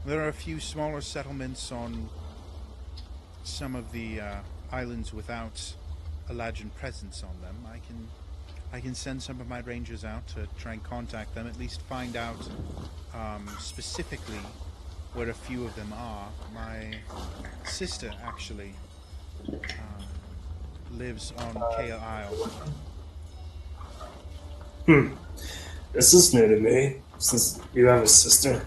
[SPEAKER 1] there are a few smaller settlements on some of the islands without Eladrin presence on them. I can send some of my rangers out to try and contact them, at least find out specifically where a few of them are. My sister actually lives on Kael Isle.
[SPEAKER 2] This is new to me. Since you have a sister.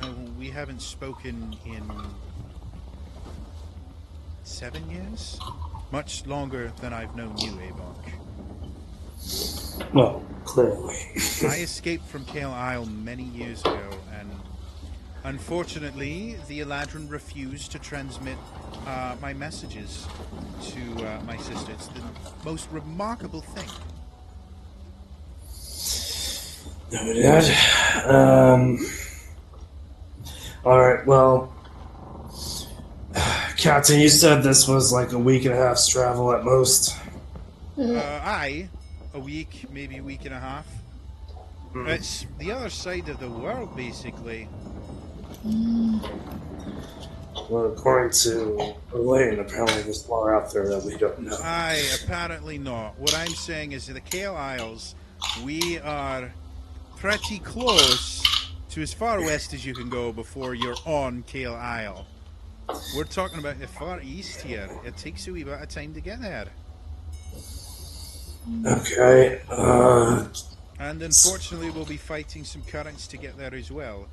[SPEAKER 1] Well, we haven't spoken in 7 years? Much longer than I've known you, Avok.
[SPEAKER 2] Well, clearly.
[SPEAKER 1] I escaped from Kael Isle many years ago, and unfortunately, the Eladrin refused to transmit my messages to my sister. It's the most remarkable thing.
[SPEAKER 2] Noted. Alright, well, Captain, you said this was like a week and a half's travel at most.
[SPEAKER 1] A week, maybe a week and a half. It's the other side of the world, basically.
[SPEAKER 2] Well, according to Elaine, apparently there's more out there that we don't know.
[SPEAKER 1] Apparently not. What I'm saying is that the Kael Isles, we are pretty close to as far west as you can go before you're on Kael Isle. We're talking about the far east here. It takes a wee bit of time to get there.
[SPEAKER 2] Okay,
[SPEAKER 1] And unfortunately, we'll be fighting some currents to get there as well.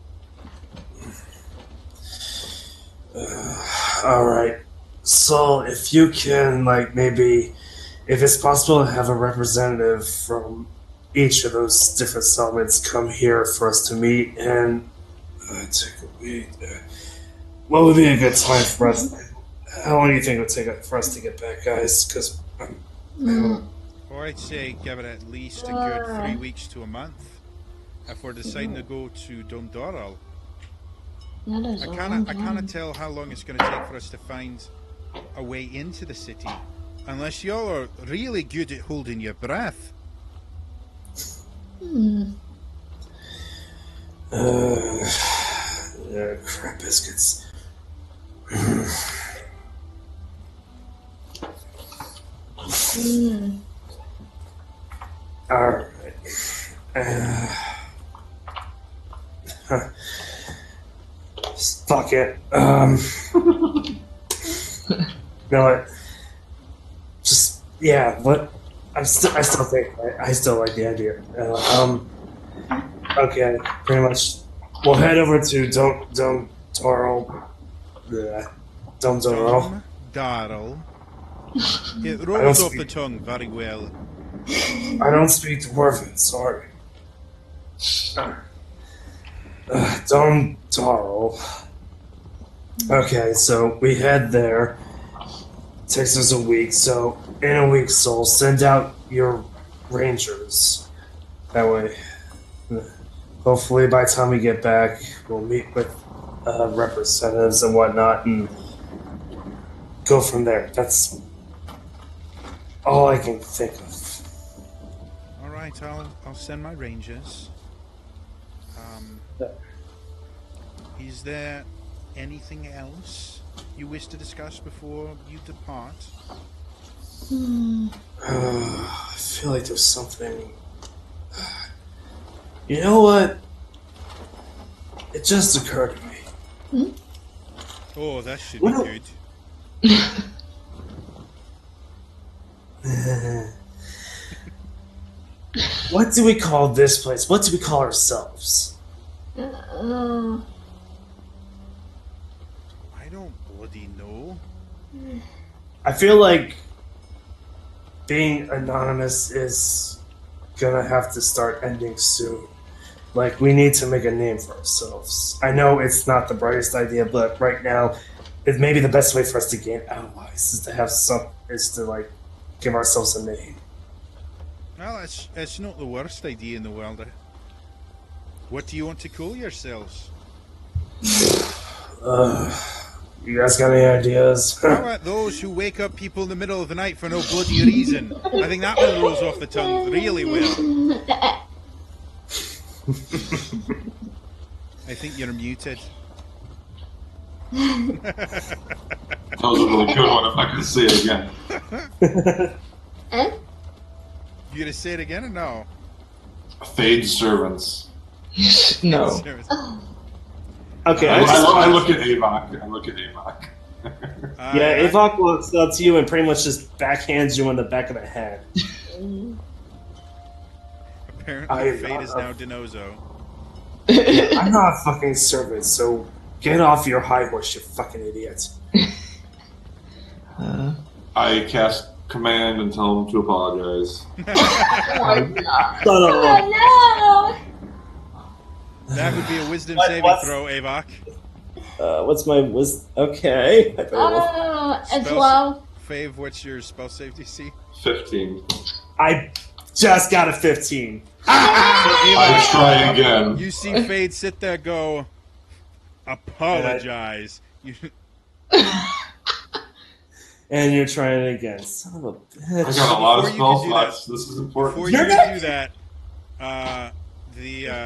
[SPEAKER 2] alright. So, if you can, like, maybe, if it's possible to have a representative from each of those different settlements come here for us to meet and take a week. What would be a good time for us? How long do you think it would take for us to get back, guys? Because
[SPEAKER 1] Or I'd say give it at least a good 3 weeks to a month. If we're deciding to go to Dondoral,
[SPEAKER 3] That is
[SPEAKER 1] I
[SPEAKER 3] a long
[SPEAKER 1] cannot
[SPEAKER 3] time.
[SPEAKER 1] tell how long it's going to take for us to find a way into the city, unless y'all are really good at holding your breath.
[SPEAKER 2] crap biscuits. Alright. Fuck it. You know what? Just what? I still think I still like the idea. Okay, pretty much. We'll head over to Dom Toro.
[SPEAKER 1] Darrell. It
[SPEAKER 2] I
[SPEAKER 1] rolls
[SPEAKER 2] don't
[SPEAKER 1] off the
[SPEAKER 2] speak-
[SPEAKER 1] tongue very well.
[SPEAKER 2] I don't speak Dwarven, sorry. Dom Darrell. Okay, so we head there. Takes us a week, so in a week, Soul, send out your rangers. That way, hopefully by the time we get back, we'll meet with representatives and whatnot and go from there. That's all I can think of.
[SPEAKER 1] All right, I'll send my rangers. Is there anything else you wish to discuss before you depart?
[SPEAKER 2] I feel like there's something. You know what? It just occurred to me.
[SPEAKER 1] Oh, that should
[SPEAKER 2] What
[SPEAKER 1] be
[SPEAKER 2] do-
[SPEAKER 1] good.
[SPEAKER 2] What do we call this place? What do we call ourselves?
[SPEAKER 3] Uh,
[SPEAKER 1] I don't bloody know.
[SPEAKER 2] I feel like being anonymous is gonna have to start ending soon. Like, we need to make a name for ourselves. I know it's not the brightest idea, but right now, it may be the best way for us to gain allies is to have like give ourselves a name.
[SPEAKER 1] Well, it's not the worst idea in the world. What do you want to call yourselves?
[SPEAKER 2] You guys got any ideas?
[SPEAKER 1] How about those who wake up people in the middle of the night for no bloody reason? I think that one rolls off the tongue really well. I think you're muted.
[SPEAKER 4] That was a really good one. If I could say it again.
[SPEAKER 1] You gonna say it again or no?
[SPEAKER 4] Fade servants.
[SPEAKER 5] No.
[SPEAKER 2] Okay,
[SPEAKER 4] I look at Avok. I look at Avok.
[SPEAKER 2] yeah, Avok walks up to you and pretty much just backhands you on the back of the head.
[SPEAKER 1] Apparently, Fate is now Denozo.
[SPEAKER 2] I'm not a fucking servant, so get off your high horse, you fucking idiot.
[SPEAKER 4] I cast command and tell him to apologize.
[SPEAKER 2] Son of a-
[SPEAKER 3] oh
[SPEAKER 1] That would be a wisdom
[SPEAKER 2] What-
[SPEAKER 1] saving
[SPEAKER 2] what's-
[SPEAKER 1] throw, Avok.
[SPEAKER 2] what's my Okay. I
[SPEAKER 3] no!
[SPEAKER 2] better look.
[SPEAKER 3] As
[SPEAKER 1] Spell-
[SPEAKER 3] well.
[SPEAKER 1] Fave, what's your spell save DC?
[SPEAKER 4] 15.
[SPEAKER 2] I just got a 15.
[SPEAKER 4] I try again.
[SPEAKER 1] You see Fade sit there go, apologize. You,
[SPEAKER 2] And you're trying it again. Son of a
[SPEAKER 4] I
[SPEAKER 2] bitch.
[SPEAKER 4] got a lot of
[SPEAKER 1] Before you
[SPEAKER 4] spell
[SPEAKER 1] can do that-
[SPEAKER 4] slots. This is important.
[SPEAKER 1] before you do that,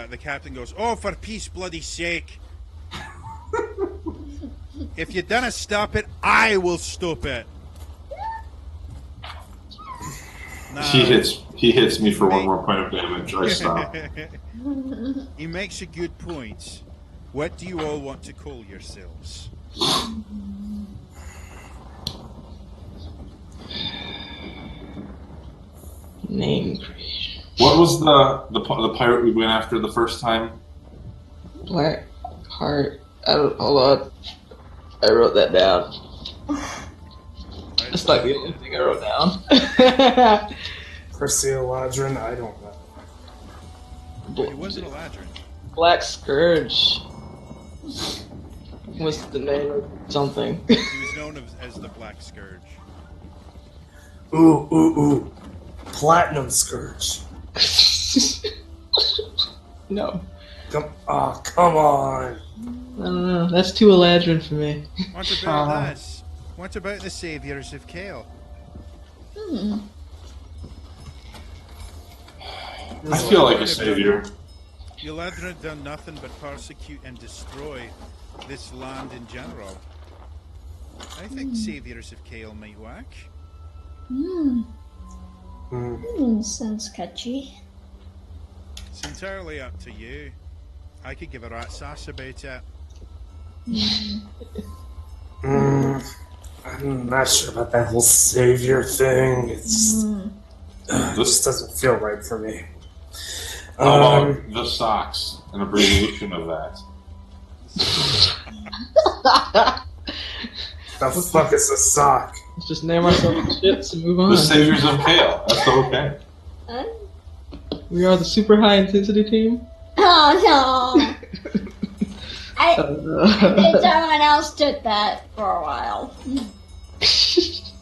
[SPEAKER 1] the captain goes, "Oh, for peace, bloody sake! If you donna stop it, I will stop it." Now,
[SPEAKER 4] He hits me for one more point of damage. I stop.
[SPEAKER 1] He makes a good point. What do you all want to call yourselves?
[SPEAKER 5] Name creation.
[SPEAKER 4] What was the pirate we went after the first time?
[SPEAKER 5] Black Heart. Hold on. I wrote that down. That's like the only thing I wrote down.
[SPEAKER 2] Perseoladrin, I don't know.
[SPEAKER 1] It wasn't a ladron.
[SPEAKER 5] Black Scourge was the name of something.
[SPEAKER 1] He was known as the Black Scourge.
[SPEAKER 2] Ooh. Platinum Scourge.
[SPEAKER 5] No.
[SPEAKER 2] Come on.
[SPEAKER 5] I don't know. That's too Eladrin for me.
[SPEAKER 1] What about that? What about the saviors of Kael?
[SPEAKER 4] I feel like a savior.
[SPEAKER 1] The Eladrin have done nothing but persecute and destroy this land in general. I think saviors of Kael might whack.
[SPEAKER 3] Sounds catchy.
[SPEAKER 1] It's entirely up to you. I could give a rat's ass about it.
[SPEAKER 2] I'm not sure about that whole savior thing. It just doesn't feel right for me.
[SPEAKER 4] How about the socks? An abbreviation of that.
[SPEAKER 2] The fuck is a sock?
[SPEAKER 5] Let's just name ourselves shits and move on.
[SPEAKER 4] The saviors of Kael. That's okay.
[SPEAKER 3] Huh?
[SPEAKER 5] We are the super high intensity team.
[SPEAKER 3] Oh no! I think someone else did that for a while.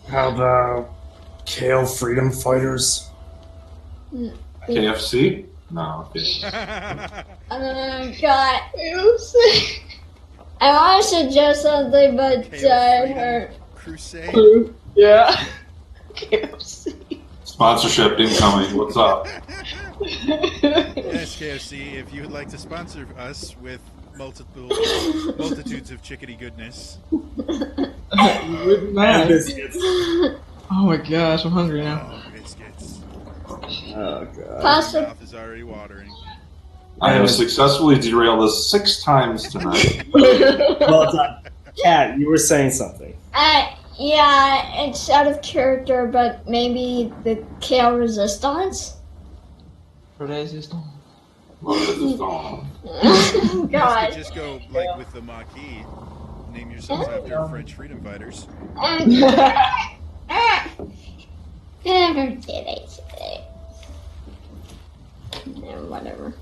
[SPEAKER 2] How about Kael Freedom Fighters?
[SPEAKER 4] KFC? No, okay.
[SPEAKER 3] Oh God! I want to suggest something, but her.
[SPEAKER 1] Crusade.
[SPEAKER 5] Yeah. KFC.
[SPEAKER 4] Sponsorship incoming. What's up?
[SPEAKER 1] Yes, KFC, if you would like to sponsor us with multitudes of chickadee goodness.
[SPEAKER 5] You wouldn't mind.
[SPEAKER 2] Biscuits.
[SPEAKER 5] Oh my gosh, I'm hungry now.
[SPEAKER 1] Oh, biscuits.
[SPEAKER 2] Oh god.
[SPEAKER 1] My mouth is already watering.
[SPEAKER 4] I have successfully derailed us 6 times tonight.
[SPEAKER 2] Well done. Kat, you were saying something.
[SPEAKER 3] Yeah, it's out of character, but maybe the Kael resistance?
[SPEAKER 5] Resistance.
[SPEAKER 4] Well, this is gone.
[SPEAKER 1] You
[SPEAKER 3] God.
[SPEAKER 1] could just go like with the Maquis. Name yourselves after French freedom fighters.
[SPEAKER 3] Never did I say. Yeah, whatever.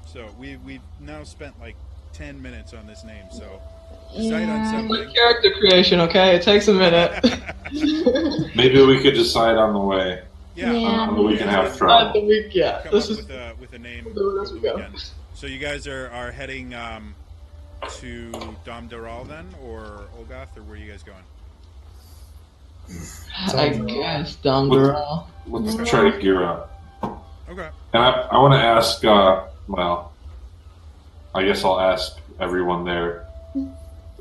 [SPEAKER 1] So we've now spent like 10 minutes on this name, so decide on
[SPEAKER 3] Yeah.
[SPEAKER 1] something.
[SPEAKER 5] Character creation, okay? It takes a minute.
[SPEAKER 4] Maybe we could decide on the way.
[SPEAKER 1] Yeah.
[SPEAKER 3] Yeah.
[SPEAKER 4] On the week and a half
[SPEAKER 5] Not
[SPEAKER 4] travel.
[SPEAKER 5] the week, yeah.
[SPEAKER 1] Come
[SPEAKER 5] This
[SPEAKER 1] up
[SPEAKER 5] is
[SPEAKER 1] with a name
[SPEAKER 5] We'll do it as
[SPEAKER 1] over
[SPEAKER 5] we
[SPEAKER 1] the
[SPEAKER 5] go.
[SPEAKER 1] weekend. So you guys are heading to Dom Doral then, or Olgath, or where are you guys going?
[SPEAKER 5] I guess Dom Doral.
[SPEAKER 4] Let's try to gear up.
[SPEAKER 1] Okay.
[SPEAKER 4] And I want to ask, well, I guess I'll ask everyone there.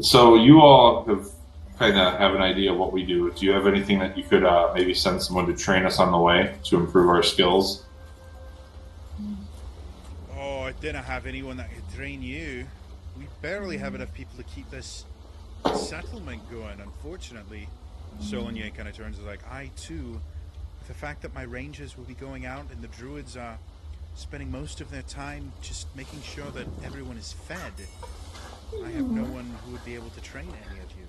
[SPEAKER 4] So you all have kind of have an idea of what we do. Do you have anything that you could maybe send someone to train us on the way to improve our skills?
[SPEAKER 1] Oh, I didn't have anyone that could train you. We barely have enough people to keep this settlement going, unfortunately. Solonier kind of turns and is like, I too, with the fact that my rangers will be going out and the druids are spending most of their time just making sure that everyone is fed, I have no one who would be able to train any of you.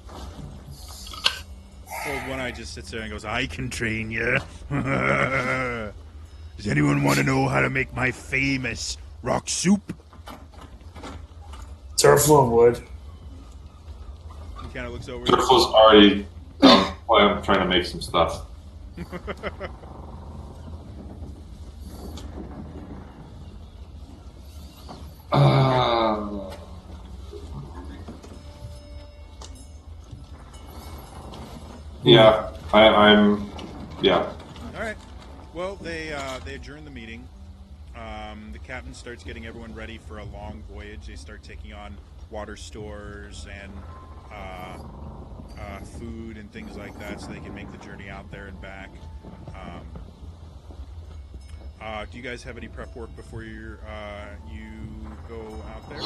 [SPEAKER 1] Old One Eye just sits there and goes, I can train you. Does anyone want to know how to make my famous rock soup?
[SPEAKER 2] Turflo would.
[SPEAKER 1] He kind of looks over.
[SPEAKER 4] Turflo's already I'm trying to make some stuff. Yeah, I'm. Yeah.
[SPEAKER 1] All right. Well, they adjourn the meeting. The captain starts getting everyone ready for a long voyage. They start taking on water stores and food and things like that, so they can make the journey out there and back. Do you guys have any prep work before you go out there?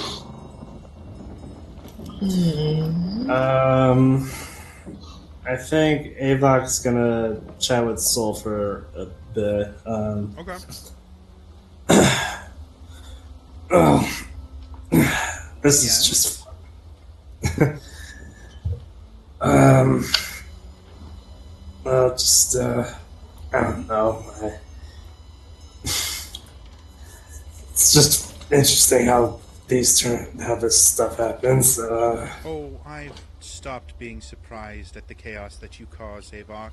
[SPEAKER 2] I think Avok's gonna chat with Soul for a bit.
[SPEAKER 1] Okay.
[SPEAKER 2] Oh, this
[SPEAKER 1] Yes?
[SPEAKER 2] is just. Well, just I don't know. It's just interesting how how this stuff happens.
[SPEAKER 1] Oh, I've stopped being surprised at the chaos that you cause, Avok.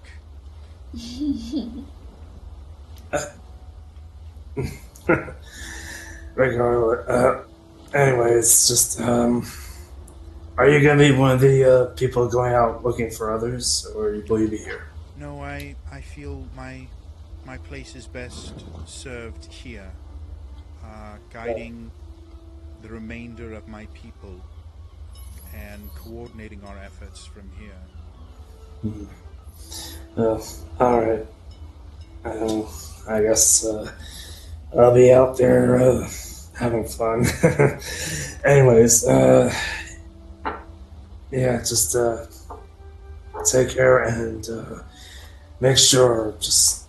[SPEAKER 2] Regardless, anyways, just are you gonna be one of the people going out looking for others, or will you be here?
[SPEAKER 1] No, I feel my place is best served here, guiding the remainder of my people and coordinating our efforts from here.
[SPEAKER 2] All right. I guess I'll be out there having fun. Anyways, yeah, just take care and make sure just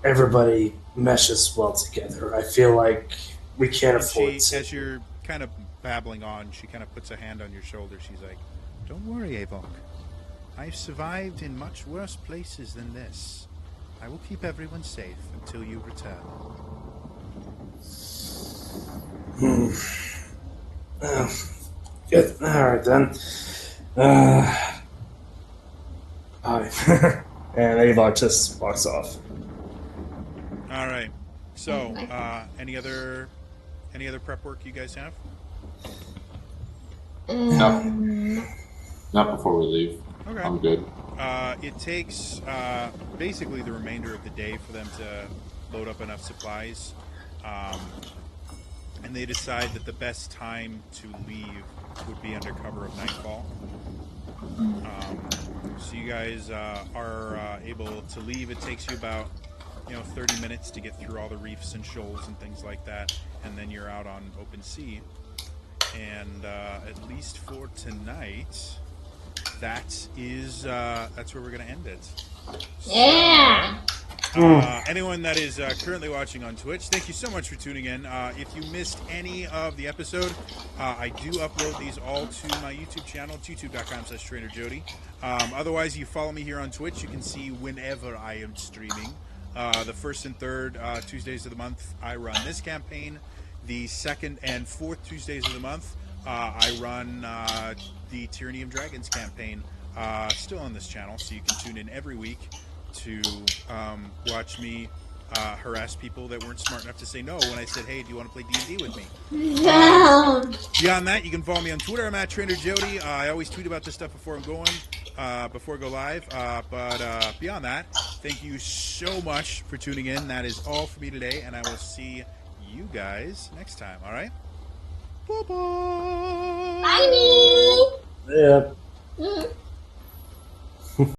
[SPEAKER 2] everybody meshes well together. I feel like we can't
[SPEAKER 1] And
[SPEAKER 2] afford
[SPEAKER 1] she,
[SPEAKER 2] to.
[SPEAKER 1] as you're kind of babbling on, she kind of puts a hand on your shoulder. She's like, "Don't worry, Avok. I've survived in much worse places than this. I will keep everyone safe until you return.
[SPEAKER 2] Good. Alright then. Bye. And Ava just walks off.
[SPEAKER 1] All right. So, any other prep work you guys have?
[SPEAKER 4] Not before we leave.
[SPEAKER 1] Okay.
[SPEAKER 4] I'm good.
[SPEAKER 1] It takes basically the remainder of the day for them to load up enough supplies, and they decide that the best time to leave would be under cover of nightfall. So you guys are able to leave. It takes you about 30 minutes to get through all the reefs and shoals and things like that, and then you're out on open sea. And at least for tonight, that's where we're gonna end it. So,
[SPEAKER 3] Yeah.
[SPEAKER 1] anyone that is currently watching on Twitch, thank you so much for tuning in. If you missed any of the episode, I do upload these all to my YouTube channel, youtube.com/TrainerJody. Otherwise, you follow me here on Twitch, you can see whenever I am streaming. The first and third Tuesdays of the month, I run this campaign. The second and fourth Tuesdays of the month, I run the Tyranny of Dragons campaign, still on this channel, so you can tune in every week to watch me harass people that weren't smart enough to say no when I said, hey, do you want to play D&D with me? Beyond that, you can follow me on Twitter. I'm at TrainerJody. I always tweet about this stuff before I go live. But beyond that, thank you so much for tuning in. That is all for me today, and I will see you guys next time. All right? Bye-bye.
[SPEAKER 3] Bye.
[SPEAKER 2] Yeah.
[SPEAKER 3] Mm.